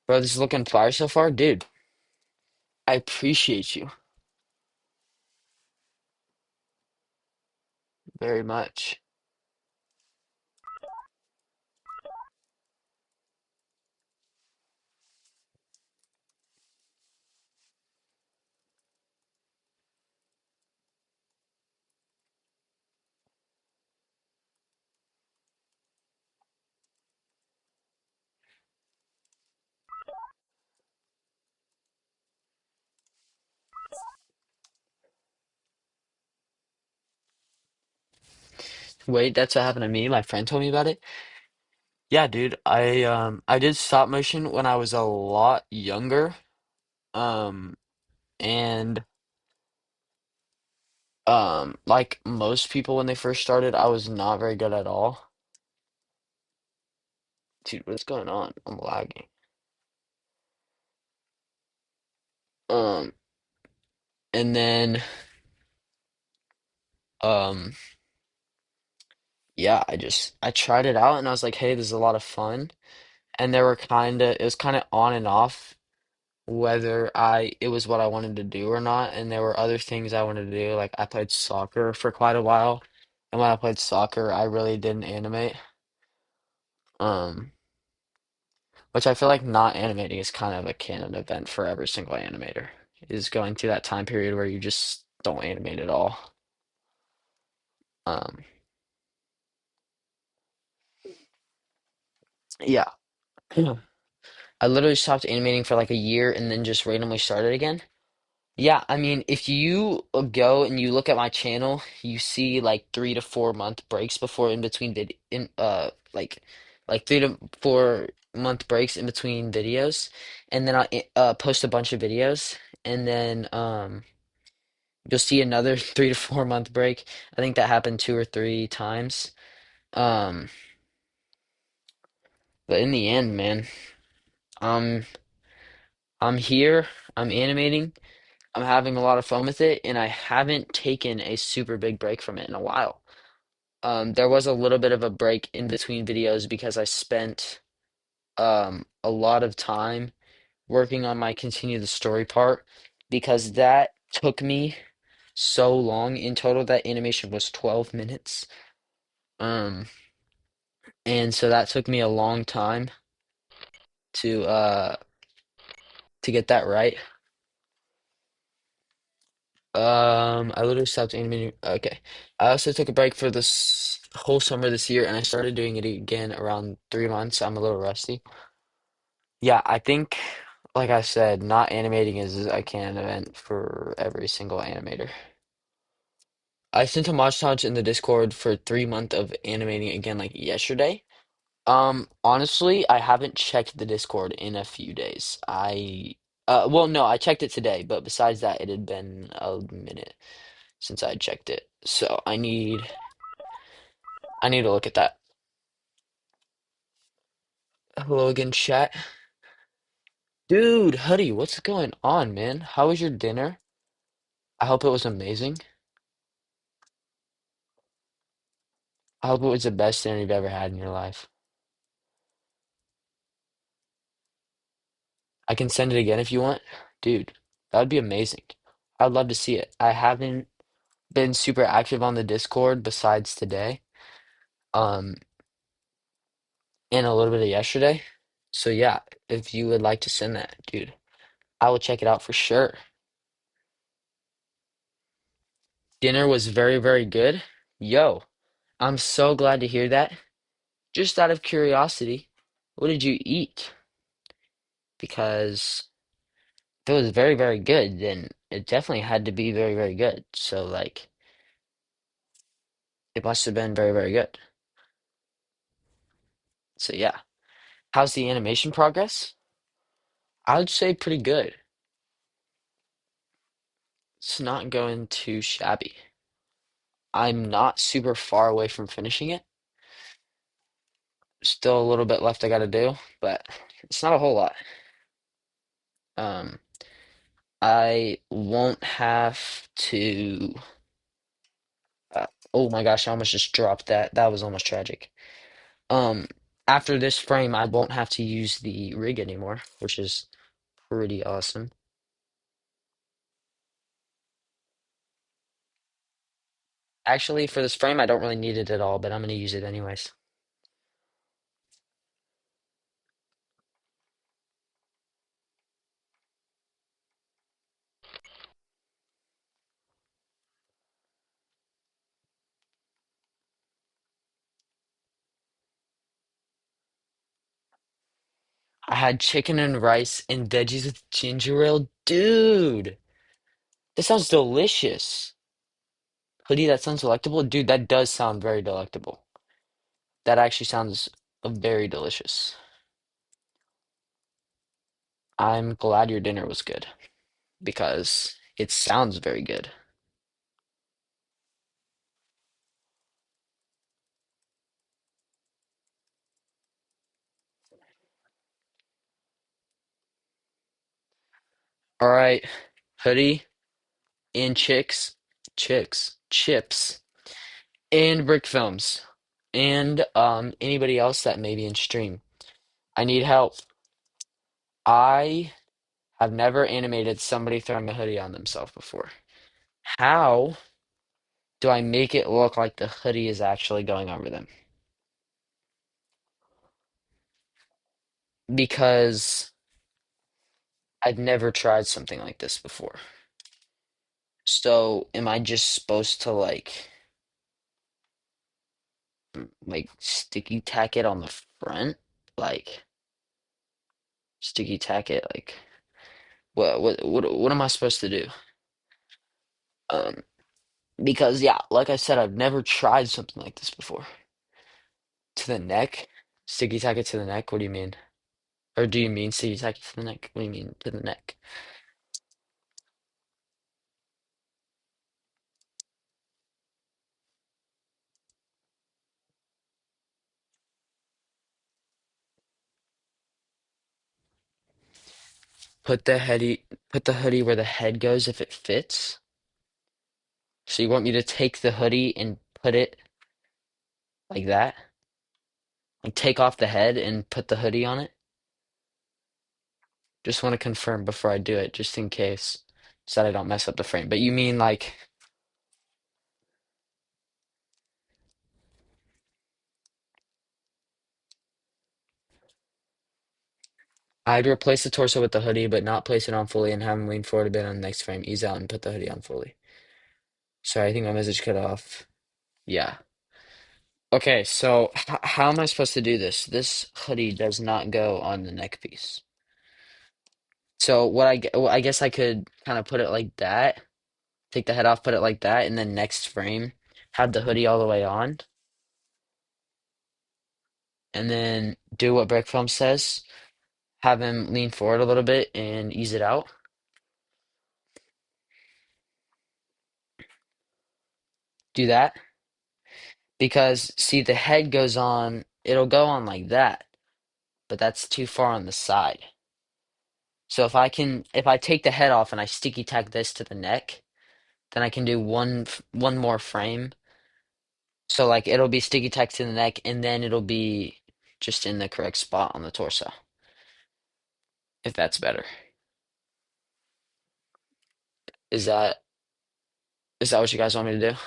bro, this is looking fire so far, dude. I appreciate you very much. Wait, that's what happened to me. My friend told me about it. Yeah, dude. I did stop motion when I was a lot younger. Um and like most people when they first started, I was not very good at all. Dude, what's going on? I'm lagging. Um and then um yeah, I tried it out and I was like, "Hey, this is a lot of fun." And there were it was kind of on and off whether I it was what I wanted to do or not. And there were other things I wanted to do. Like I played soccer for quite a while. And when I played soccer, I really didn't animate. Um, which I feel like not animating is kind of a canon event for every single animator, is going through that time period where you just don't animate at all. Um, yeah. I literally stopped animating for like a year and then just randomly started again. Yeah, I mean, if you go and you look at my channel, you see like 3 to 4 month breaks before in between like 3 to 4 month breaks in between videos, and then I post a bunch of videos, and then you'll see another 3 to 4 month break. I think that happened 2 or 3 times. Um, but in the end, man, um, I'm here, I'm animating, I'm having a lot of fun with it, and I haven't taken a super big break from it in a while. There was a little bit of a break in between videos because I spent a lot of time working on my continue the story part because that took me so long. In total, that animation was 12 minutes. Um, and so that took me a long time to uh to get that right. I literally stopped animating. Okay. I also took a break for this whole summer this year and I started doing it again around 3 months. I'm a little rusty. Yeah, I think, like I said, not animating is a canon event for every single animator. I sent a mod challenge in the Discord for 3 month of animating again like yesterday. Honestly, I haven't checked the Discord in a few days. Well, no, I checked it today, but besides that, it had been a minute since I checked it. So I need to look at that. Hello again, chat. Dude, Huddy, what's going on, man? How was your dinner? I hope it was amazing. I hope it was the best dinner you've ever had in your life. I can send it again if you want. Dude, that would be amazing. I'd love to see it. I haven't been super active on the Discord besides today, um, and a little bit of yesterday. So yeah, if you would like to send that, dude, I will check it out for sure. Dinner was very, very good. Yo, I'm so glad to hear that. Just out of curiosity, what did you eat? Because if it was very, very good, then it definitely had to be very, very good. So like, it must have been very, very good. So yeah, how's the animation progress? I would say pretty good. It's not going too shabby. I'm not super far away from finishing it. Still a little bit left I gotta do, but it's not a whole lot. Um, I won't have to. Uh, oh my gosh, I almost just dropped that. That was almost tragic. Um, After this frame, I won't have to use the rig anymore, which is pretty awesome. Actually, for this frame, I don't really need it at all, but I'm gonna use it anyways. I had chicken and rice and veggies with ginger ale. Dude, this sounds delicious. Hoodie that sounds delectable? Dude, that does sound very delectable. That actually sounds very delicious. I'm glad your dinner was good because it sounds very good. All right, hoodie and chips, and brick films, and anybody else that may be in stream. I need help. I have never animated somebody throwing a hoodie on themselves before. How do I make it look like the hoodie is actually going over them? Because I've never tried something like this before. So am I just supposed to like sticky tack it on the front? Like sticky tack it like what am I supposed to do? Um because yeah, like I said, I've never tried something like this before. To the neck? Sticky tack it to the neck? What do you mean? Or do you mean sticky tack it to the neck? What do you mean to the neck? Put the hoodie where the head goes if it fits. So you want me to take the hoodie and put it like that? Like take off the head and put the hoodie on it? Just want to confirm before I do it, just in case, so that I don't mess up the frame. But you mean like I'd replace the torso with the hoodie, but not place it on fully and have him lean forward a bit on the next frame, ease out and put the hoodie on fully. Sorry, I think my message cut off. Yeah. Okay, so how am I supposed to do this? This hoodie does not go on the neck piece. So well, I guess I could kind of put it like that, take the head off, put it like that, and then next frame, have the hoodie all the way on, and then do what Brick Film says, have him lean forward a little bit and ease it out. Do that. Because see, the head goes on, it'll go on like that, but that's too far on the side. So if I take the head off and I sticky tack this to the neck, then I can do one more frame. So like it'll be sticky tacked to the neck and then it'll be just in the correct spot on the torso, if that's better. Is that is that what you guys want me to do?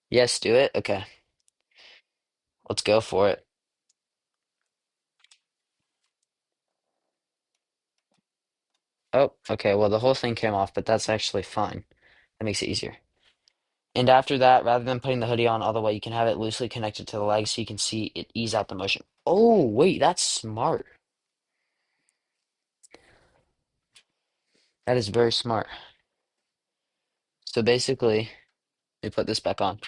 Yes, do it. Okay. Let's go for it. Oh, okay. Well, the whole thing came off, but that's actually fine. That makes it easier. And after that, rather than putting the hoodie on all the way, you can have it loosely connected to the leg so you can see it ease out the motion. Oh, wait, that's smart. That is very smart. So basically, we put this back on.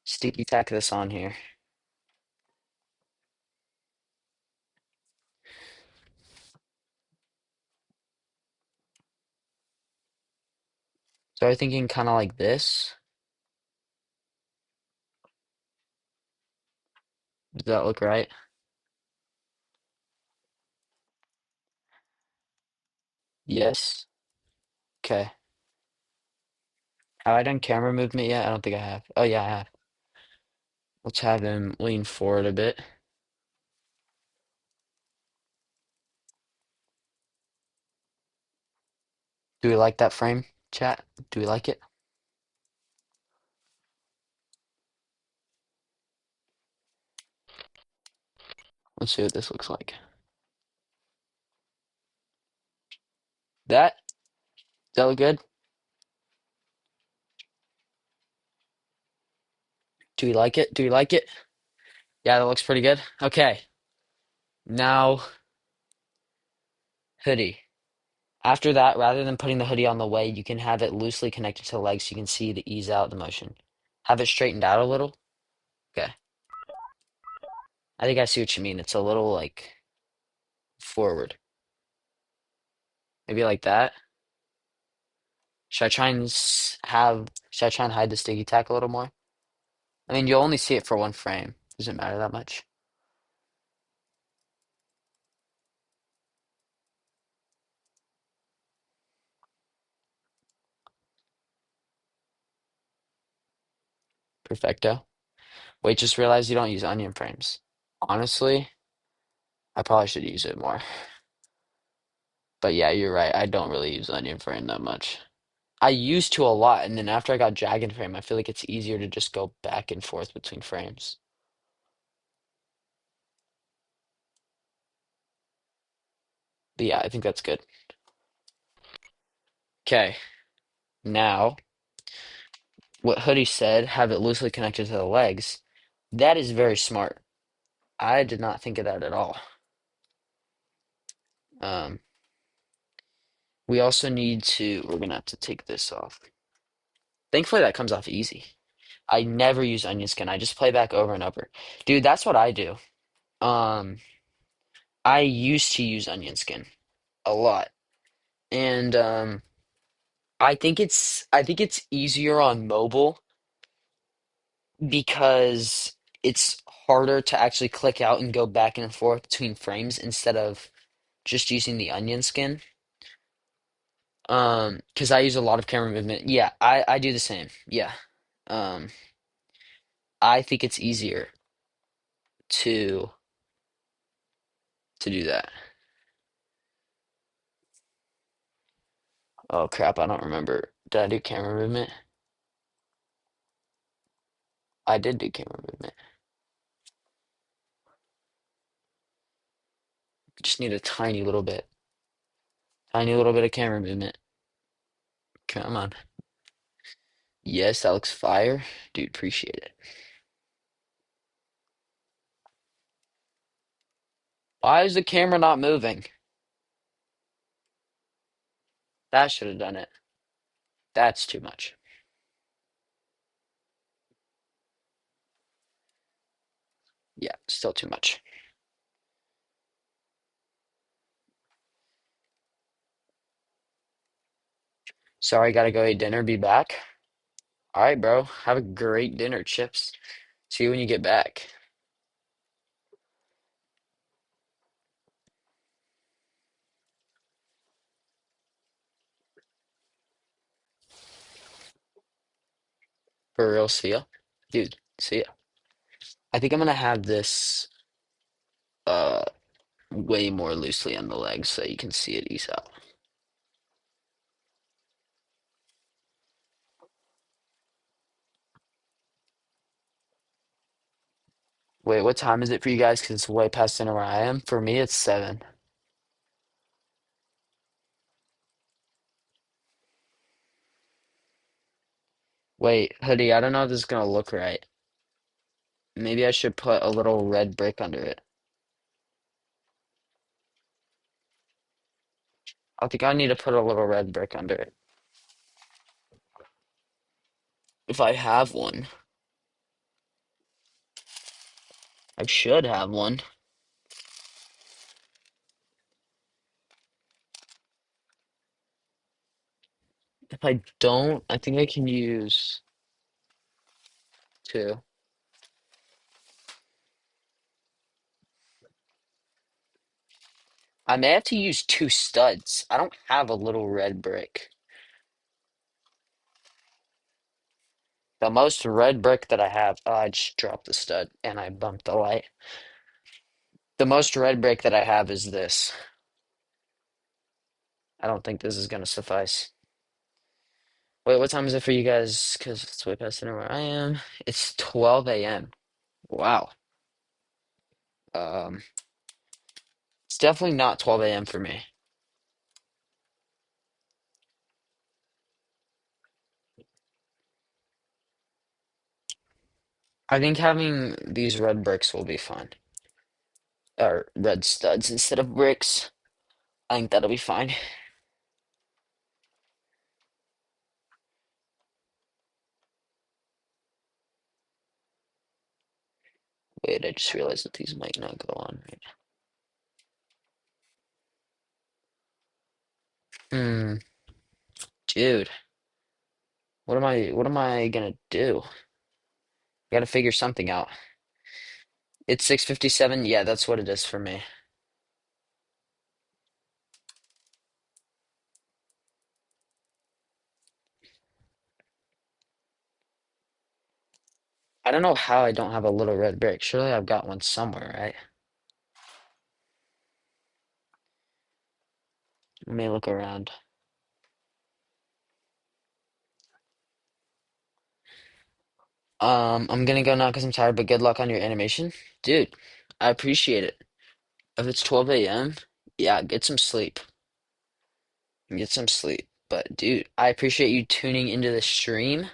Sticky tack this on here. So I'm thinking kind of like this. Does that look right? Yes. Okay. Have I done camera movement yet? I don't think I have. Oh yeah, I have. Let's have him lean forward a bit. Do we like that frame, chat? Do we like it? Let's see what this looks like. That? Does that look good? Do we like it? Do we like it? Yeah, that looks pretty good. Okay. Now, hoodie. After that, rather than putting the hoodie on the way, you can have it loosely connected to the legs so you can see the ease out the motion. Have it straightened out a little. Okay. I think I see what you mean. It's a little like forward. Maybe like that. Should I try and should I try and hide the sticky tack a little more? I mean, you'll only see it for one frame. Doesn't matter that much. Perfecto. Wait, just realized you don't use onion frames. Honestly, I probably should use it more. But yeah, you're right. I don't really use onion frame that much. I used to a lot, and then after I got dragon frame, I feel like it's easier to just go back and forth between frames. But yeah, I think that's good. Okay, now what Hoodie said, have it loosely connected to the legs. That is very smart. I did not think of that at all. Um, we also need to, we're gonna have to take this off. Thankfully, that comes off easy. I never use onion skin. I just play back over and over. Dude, that's what I do. Um, I used to use onion skin a lot. And I think it's easier on mobile because it's harder to actually click out and go back and forth between frames instead of just using the onion skin. Because I use a lot of camera movement. Yeah, I do the same. Yeah. Um, I think it's easier to do that. Oh crap, I don't remember. Did I do camera movement? I did do camera movement. Just need a tiny little bit. Tiny little bit of camera movement. Come on. Yes, that looks fire. Dude, appreciate it. Why is the camera not moving? That should have done it. That's too much. Yeah, still too much. Sorry, gotta go eat dinner. Be back. All right, bro. Have a great dinner, Chips. See you when you get back. For real, see ya. Dude, see ya. I think I'm gonna have this uh way more loosely on the legs so you can see it ease out. Wait, what time is it for you guys? Because it's way past dinner where I am. For me, it's 7. Wait, hoodie, I don't know if this is gonna look right. Maybe I should put a little red brick under it. I think I need to put a little red brick under it. If I have one. I should have one. If I don't, I think I can use 2. I may have to use 2 studs. I don't have a little red brick. The most red brick that I have, oh, I just dropped the stud and I bumped the light. The most red brick that I have is this. I don't think this is gonna suffice. Wait, what time is it for you guys? Because it's way past dinner where I am. It's 12 a.m. Wow. Um, it's definitely not 12 a.m. for me. I think having these red bricks will be fun. or red studs instead of bricks. I think that'll be fine. Wait, I just realized that these might not go on right. Hmm, dude, what am I gonna do? Gotta figure something out. It's 6:57. Yeah, that's what it is for me. I don't know how I don't have a little red brick. Surely I've got one somewhere, right? Let me look around. I'm gonna go now because I'm tired, but good luck on your animation. Dude, I appreciate it. If it's 12 a.m., yeah, get some sleep. Get some sleep. But dude, I appreciate you tuning into the stream.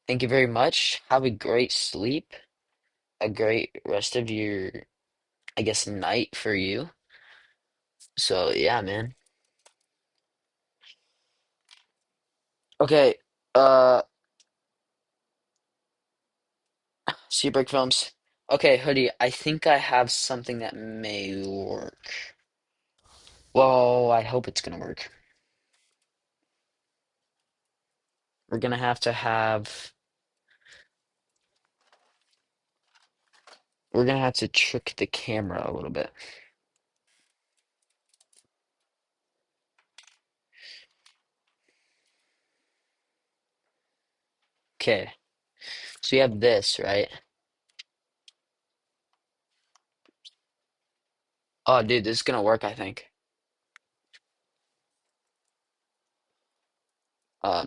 Thank you very much. Have a great sleep. A great rest of your, I guess, night for you. So yeah, man. Okay, uh, Seabreak Films. Okay, Hoodie, I think I have something that may work. Well, I hope it's gonna work. We're gonna we're gonna have to trick the camera a little bit. Okay, so you have this, right? Oh, dude, this is gonna work, I think.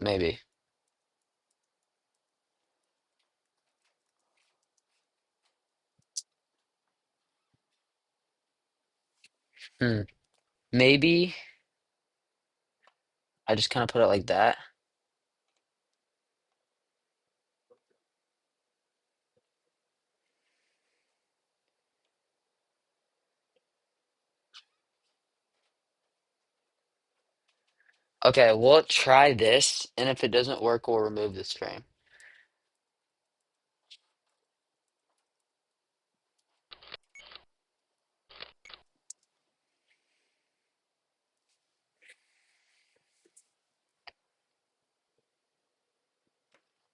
Maybe. Hmm. Maybe I just kind of put it like that. Okay, we'll try this, and if it doesn't work, we'll remove this frame.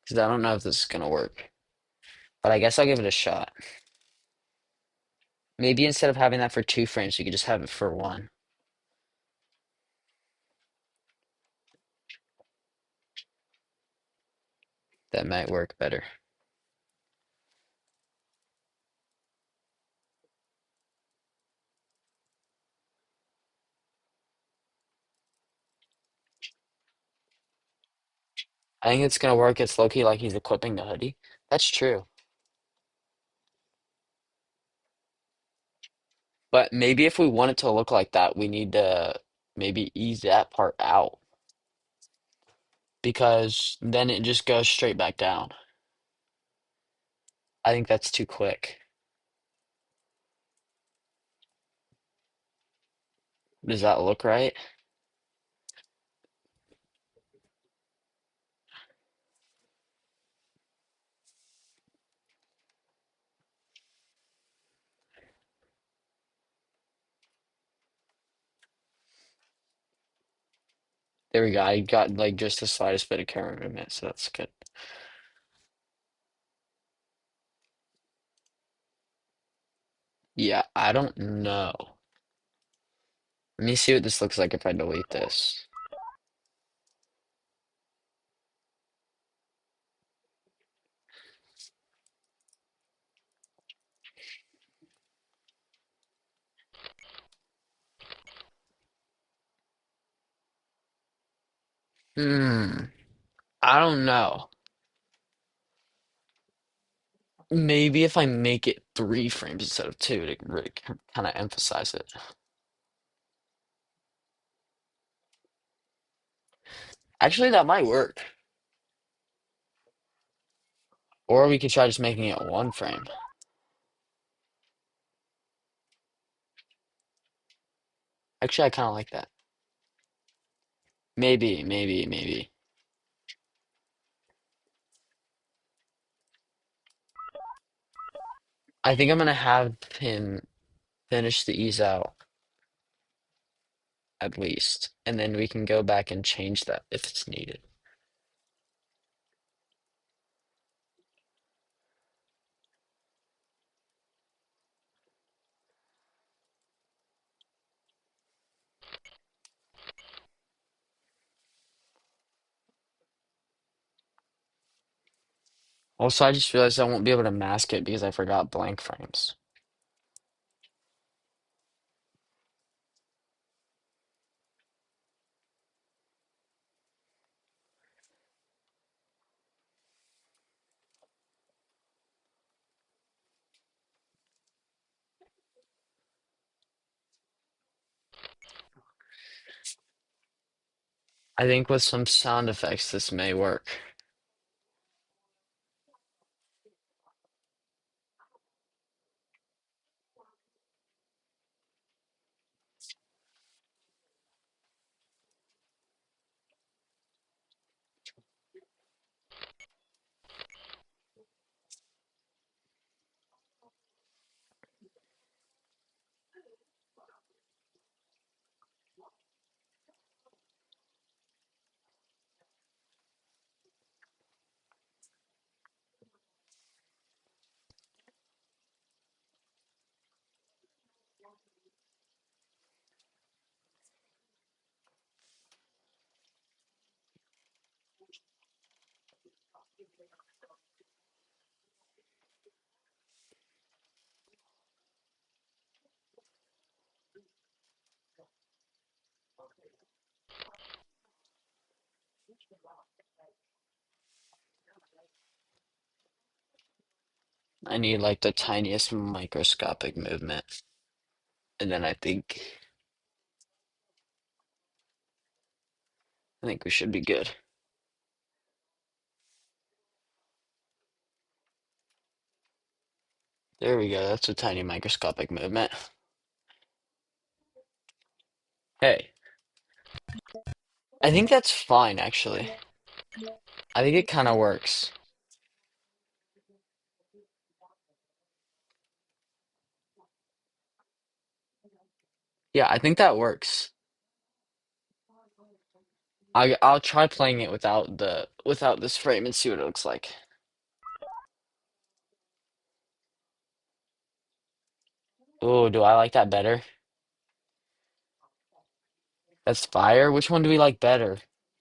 Because I don't know if this is gonna work. But I guess I'll give it a shot. Maybe instead of having that for two frames, you could just have it for one. That might work better. I think it's gonna work. It's low-key like he's equipping the hoodie. That's true. But maybe if we want it to look like that, we need to maybe ease that part out because then it just goes straight back down. I think that's too quick. Does that look right? There we go. I got like just the slightest bit of camera movement, so that's good. Yeah, I don't know. Let me see what this looks like if I delete this. Hmm. I don't know. Maybe if I make it three frames instead of two to really kind of emphasize it. Actually, that might work. Or we could try just making it one frame. Actually, I kind of like that. Maybe, maybe, maybe. I think I'm gonna have him finish the ease out at least, and then we can go back and change that if it's needed. Also, I just realized I won't be able to mask it because I forgot blank frames. I think with some sound effects, this may work. I need like the tiniest microscopic movement, and then I think we should be good. There we go. That's a tiny microscopic movement. Hey, I think that's fine actually. I think it kind of works. Yeah, I think that works. I'll try playing it without this frame and see what it looks like. Oh, do I like that better? That's fire. Which one do we like better?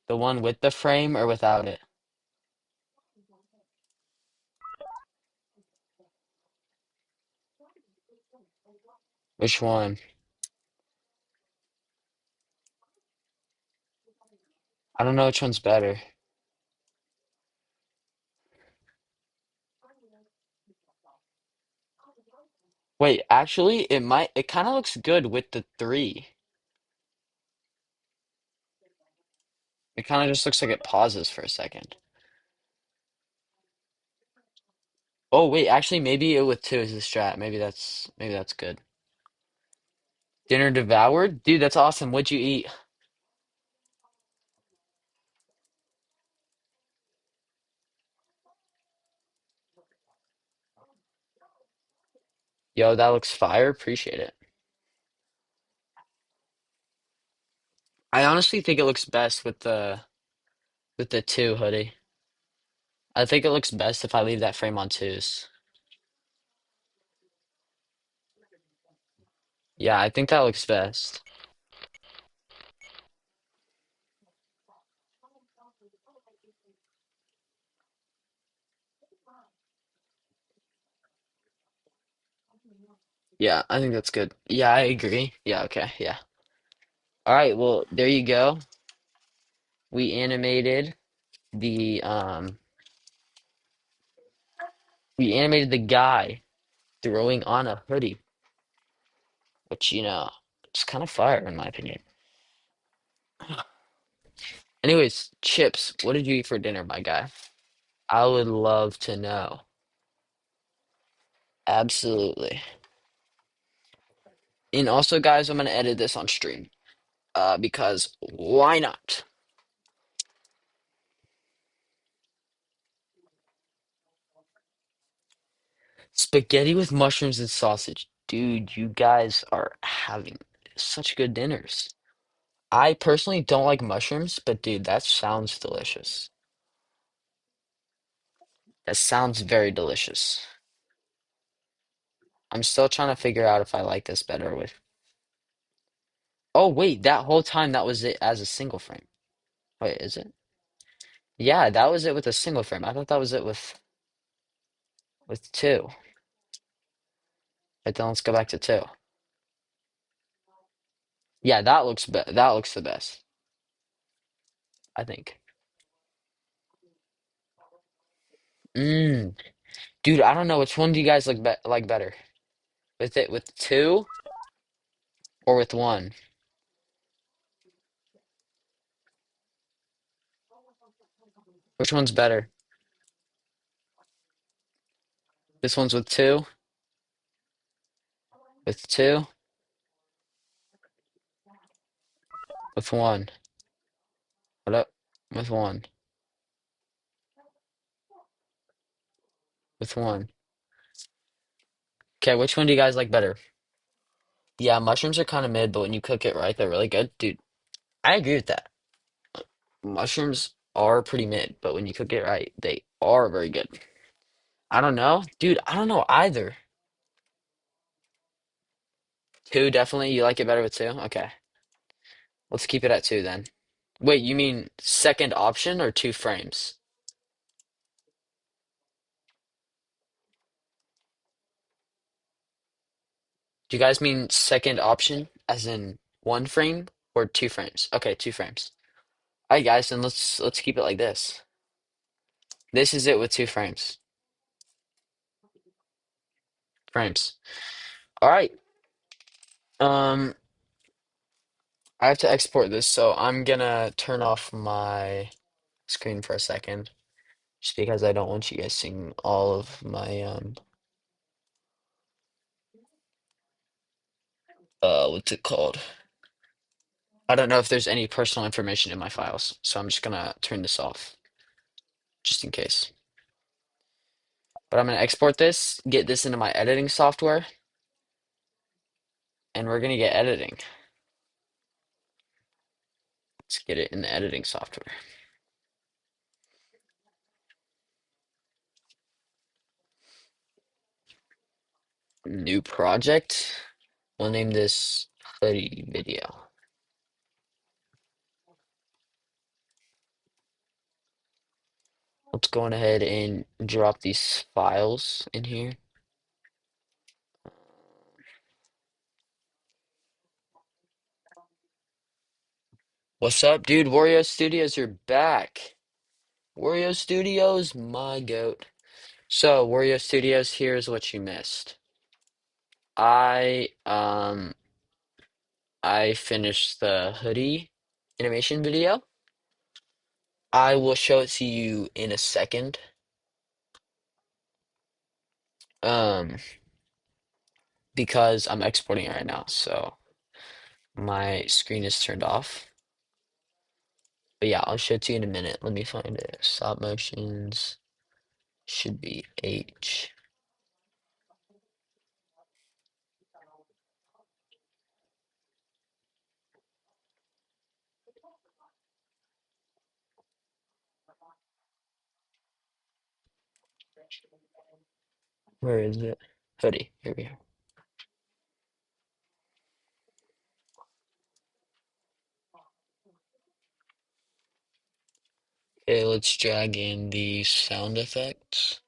The one with the frame or without it? Which one? I don't know which one's better. Wait, actually, it kind of looks good with the three. It kind of just looks like it pauses for a second. Oh, wait, actually, maybe it with two is the strat. Maybe that's good. Dinner devoured? Dude, that's awesome. What'd you eat? Yo, that looks fire. Appreciate it. I honestly think it looks best with the two hoodie. I think it looks best if I leave that frame on twos. Yeah, I think that looks best. Yeah, I think that's good. Yeah, I agree. Yeah, okay, yeah. All right, well, there you go. We animated the um we animated the guy throwing on a hoodie, which it's kind of fire in my opinion. Anyways, Chips, what did you eat for dinner, my guy? I would love to know. Absolutely. And also, guys, I'm gonna edit this on stream. Because why not? Spaghetti with mushrooms and sausage. Dude, you guys are having such good dinners. I personally don't like mushrooms, but dude, that sounds delicious. That sounds very delicious. I'm still trying to figure out if I like this better with. Oh, wait, that whole time that was it as a single frame. Wait, is it? Yeah, that was it with a single frame. I thought that was it with two. But then let's go back to two. Yeah, that looks the best, I think. Mmm. Dude, I don't know which one do you guys like better? With two or with one? Which one's better? This one's with two, with one. What up? With one, with one. Okay, which one do you guys like better? Yeah, mushrooms are kind of mid, but when you cook it right, they're really good. Dude, I agree with that. Mushrooms are pretty mid, but when you cook it right, they are very good. I don't know. Dude, I don't know either. Two, definitely. You like it better with two? Okay. Let's keep it at two then. Wait, you mean second option or two frames? Do you guys mean second option as in one frame or two frames? Okay, two frames. All right, guys, then let's keep it like this. This is it with two frames. Frames. All right. Um, I have to export this, so I'm gonna turn off my screen for a second, just because I don't want you guys seeing all of my what's it called? I don't know if there's any personal information in my files, so I'm just gonna turn this off, just in case. But I'm gonna export this, get this into my editing software, and we're gonna get editing. Let's get it in the editing software. New project. We'll name this hoodie video. Let's go on ahead and drop these files in here. What's up, dude? Wario Studios, you're back. Wario Studios, my goat. So, Wario Studios, here's what you missed. I um I finished the hoodie animation video. I will show it to you in a second. Um, because I'm exporting it right now, so my screen is turned off. But yeah, I'll show it to you in a minute. Let me find it. Stop motions should be H. Where is it? Hoodie. Here we go. Okay, let's drag in the sound effects.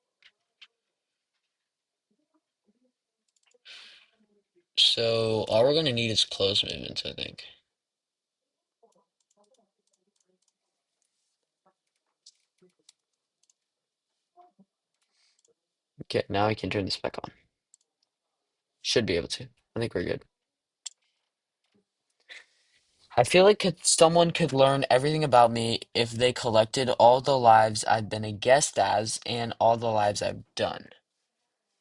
So all we're gonna need is close movements, I think. Okay, now I can turn this back on. Should be able to. I think we're good. I feel like someone could learn everything about me if they collected all the lives I've been a guest as and all the lives I've done.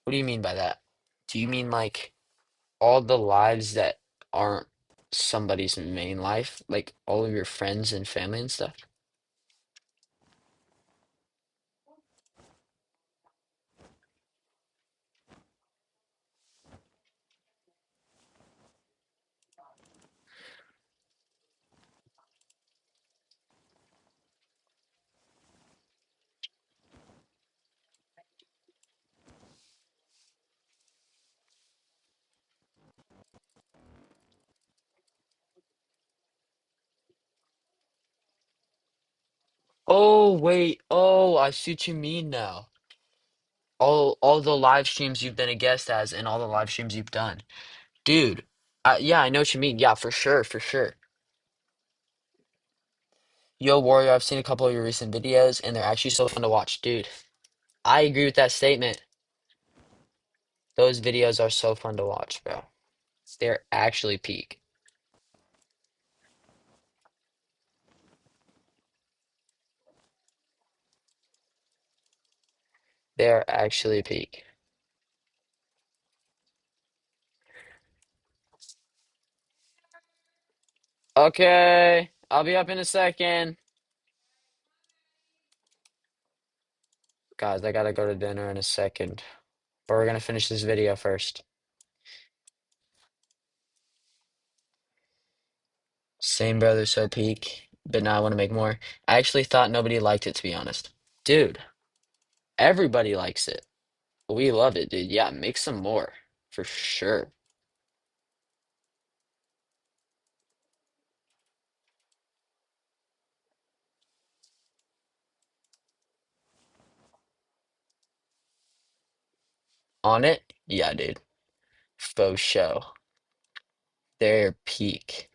What do you mean by that? Do you mean like all the lives that aren't somebody's main life, like all of your friends and family and stuff. Oh, wait. Oh, I see what you mean now. All the live streams you've been a guest as and all the live streams you've done. Dude, yeah, I know what you mean. Yeah, for sure, for sure. Yo, Warrior, I've seen a couple of your recent videos and they're actually so fun to watch, dude. I agree with that statement. Those videos are so fun to watch, bro. They're actually peak. They're actually peak. Okay, I'll be up in a second. Guys, I gotta go to dinner in a second. But we're gonna finish this video first. Same brother, so peak. But now I want to make more. I actually thought nobody liked it, to be honest. Dude, everybody likes it. We love it, dude. Yeah, make some more. For sure. On it? Yeah, dude. Faux show. They're peak.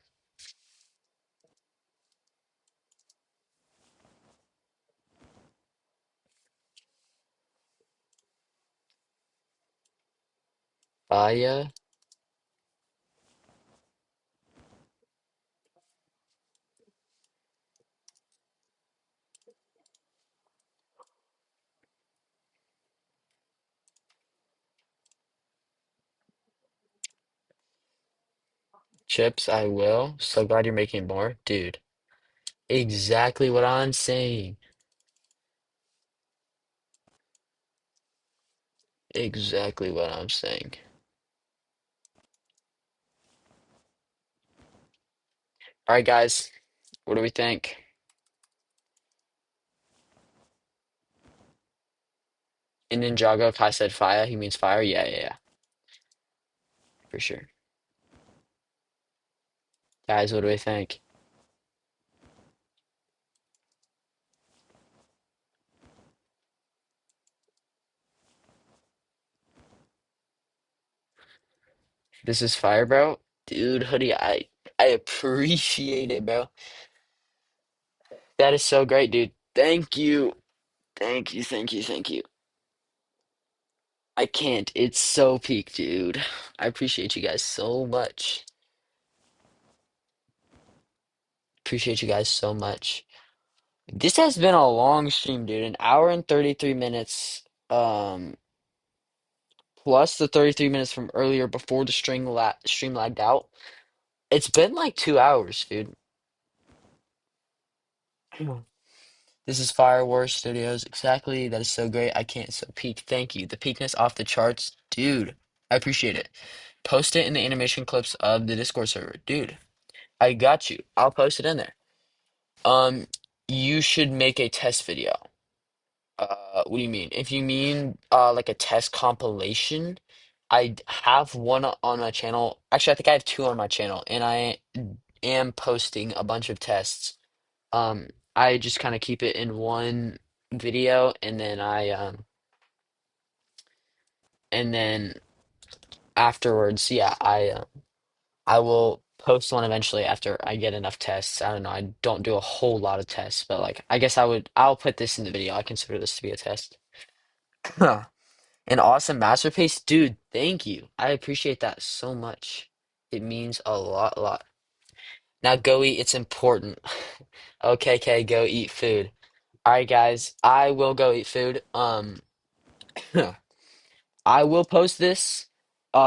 Fire. Chips, I will. So glad you're making more. Dude, exactly what I'm saying. Exactly what I'm saying. All right, guys. What do we think? In Ninjago, Kai said fire. He means fire. Yeah, yeah, yeah. For sure. Guys, what do we think? This is fire, bro. Dude, hoodie, I appreciate it, bro. That is so great, dude. Thank you. Thank you, thank you, thank you. I can't. It's so peak, dude. I appreciate you guys so much. Appreciate you guys so much. This has been a long stream, dude. An hour and 33 minutes. Plus the 33 minutes from earlier before the stream lagged out. It's been like 2 hours, dude. This is Fire Wars Studios. Exactly. That is so great. I can't so peak. Thank you. The peakness off the charts. Dude, I appreciate it. Post it in the animation clips of the Discord server. Dude, I got you. I'll post it in there. Um, you should make a test video. What do you mean? If you mean like a test compilation, I have one on my channel. Actually, I think I have two on my channel, and I am posting a bunch of tests. Um, I just kind of keep it in one video, and then and then afterwards, yeah, I will post one eventually after I get enough tests. I don't know. I don't do a whole lot of tests, but like I guess I'll put this in the video. I consider this to be a test. An awesome masterpiece, dude. Thank you. I appreciate that so much. It means a lot. Now go eat. It's important. Okay, okay, go eat food. All right, guys. I will go eat food. I will post this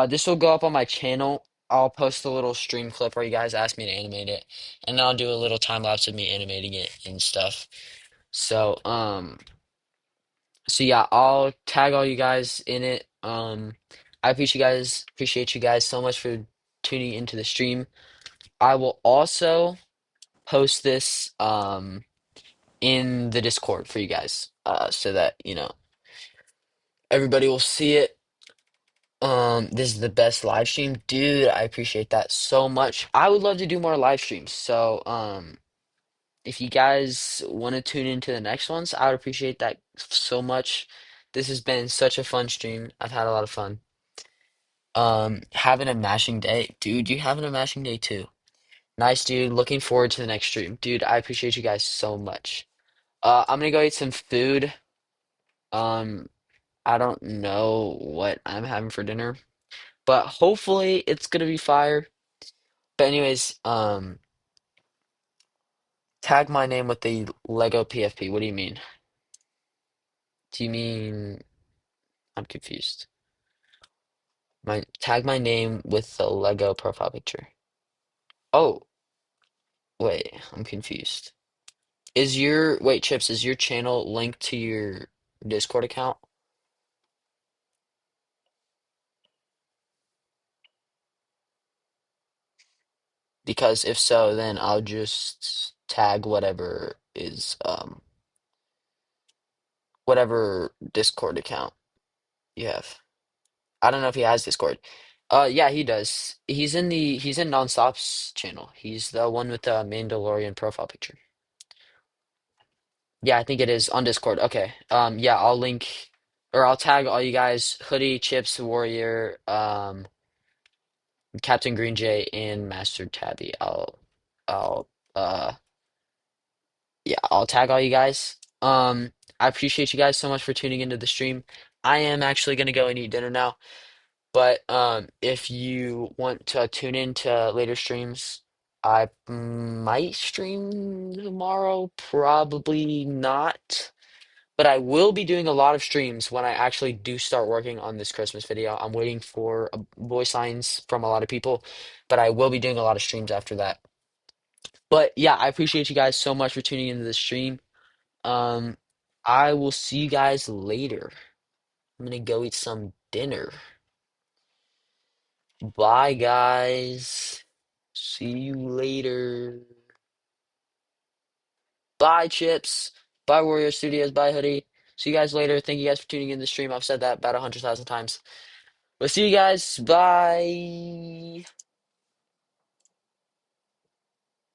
This will go up on my channel. I'll post a little stream clip where you guys ask me to animate it, and then I'll do a little time lapse of me animating it and stuff. So, so yeah, I'll tag all you guys in it. I appreciate you guys so much for tuning into the stream. I will also post this in the Discord for you guys, so that everybody will see it. This is the best live stream, dude. I appreciate that so much. I would love to do more live streams. So, if you guys want to tune into the next ones, I would appreciate that so much. This has been such a fun stream. I've had a lot of fun. Having a mashing day, dude. You having a mashing day too. Nice, dude. Looking forward to the next stream, dude. I appreciate you guys so much. I'm gonna go eat some food. Um, I don't know what I'm having for dinner, but hopefully it's gonna be fire. But anyways, tag my name with the Lego PFP. What do you mean? Do you mean I'm confused? My tag my name with the Lego profile picture. Oh, wait, I'm confused. Wait, Chips, is your channel linked to your Discord account? Because if so, then I'll just tag whatever Discord account you have. I don't know if he has Discord. Yeah, he does. He's in Nonstop's channel. He's the one with the Mandalorian profile picture. Yeah, I think it is on Discord. Okay. Yeah, I'll tag all you guys, Hoodie, Chips, Warrior, Captain Green Jay, and Master Tabby. I'll uh yeah, I'll tag all you guys. I appreciate you guys so much for tuning into the stream. I am actually gonna go and eat dinner now. But if you want to tune in to later streams, I might stream tomorrow, probably not. But I will be doing a lot of streams when I actually do start working on this Christmas video. I'm waiting for voice signs from a lot of people, but I will be doing a lot of streams after that. But yeah, I appreciate you guys so much for tuning into the stream. Um, I will see you guys later. I'm gonna go eat some dinner. Bye, guys. See you later. Bye, Chips. Bye, Warrior Studios. Bye, Hoodie. See you guys later. Thank you guys for tuning in the stream. I've said that about 100,000 times. We'll see you guys. Bye.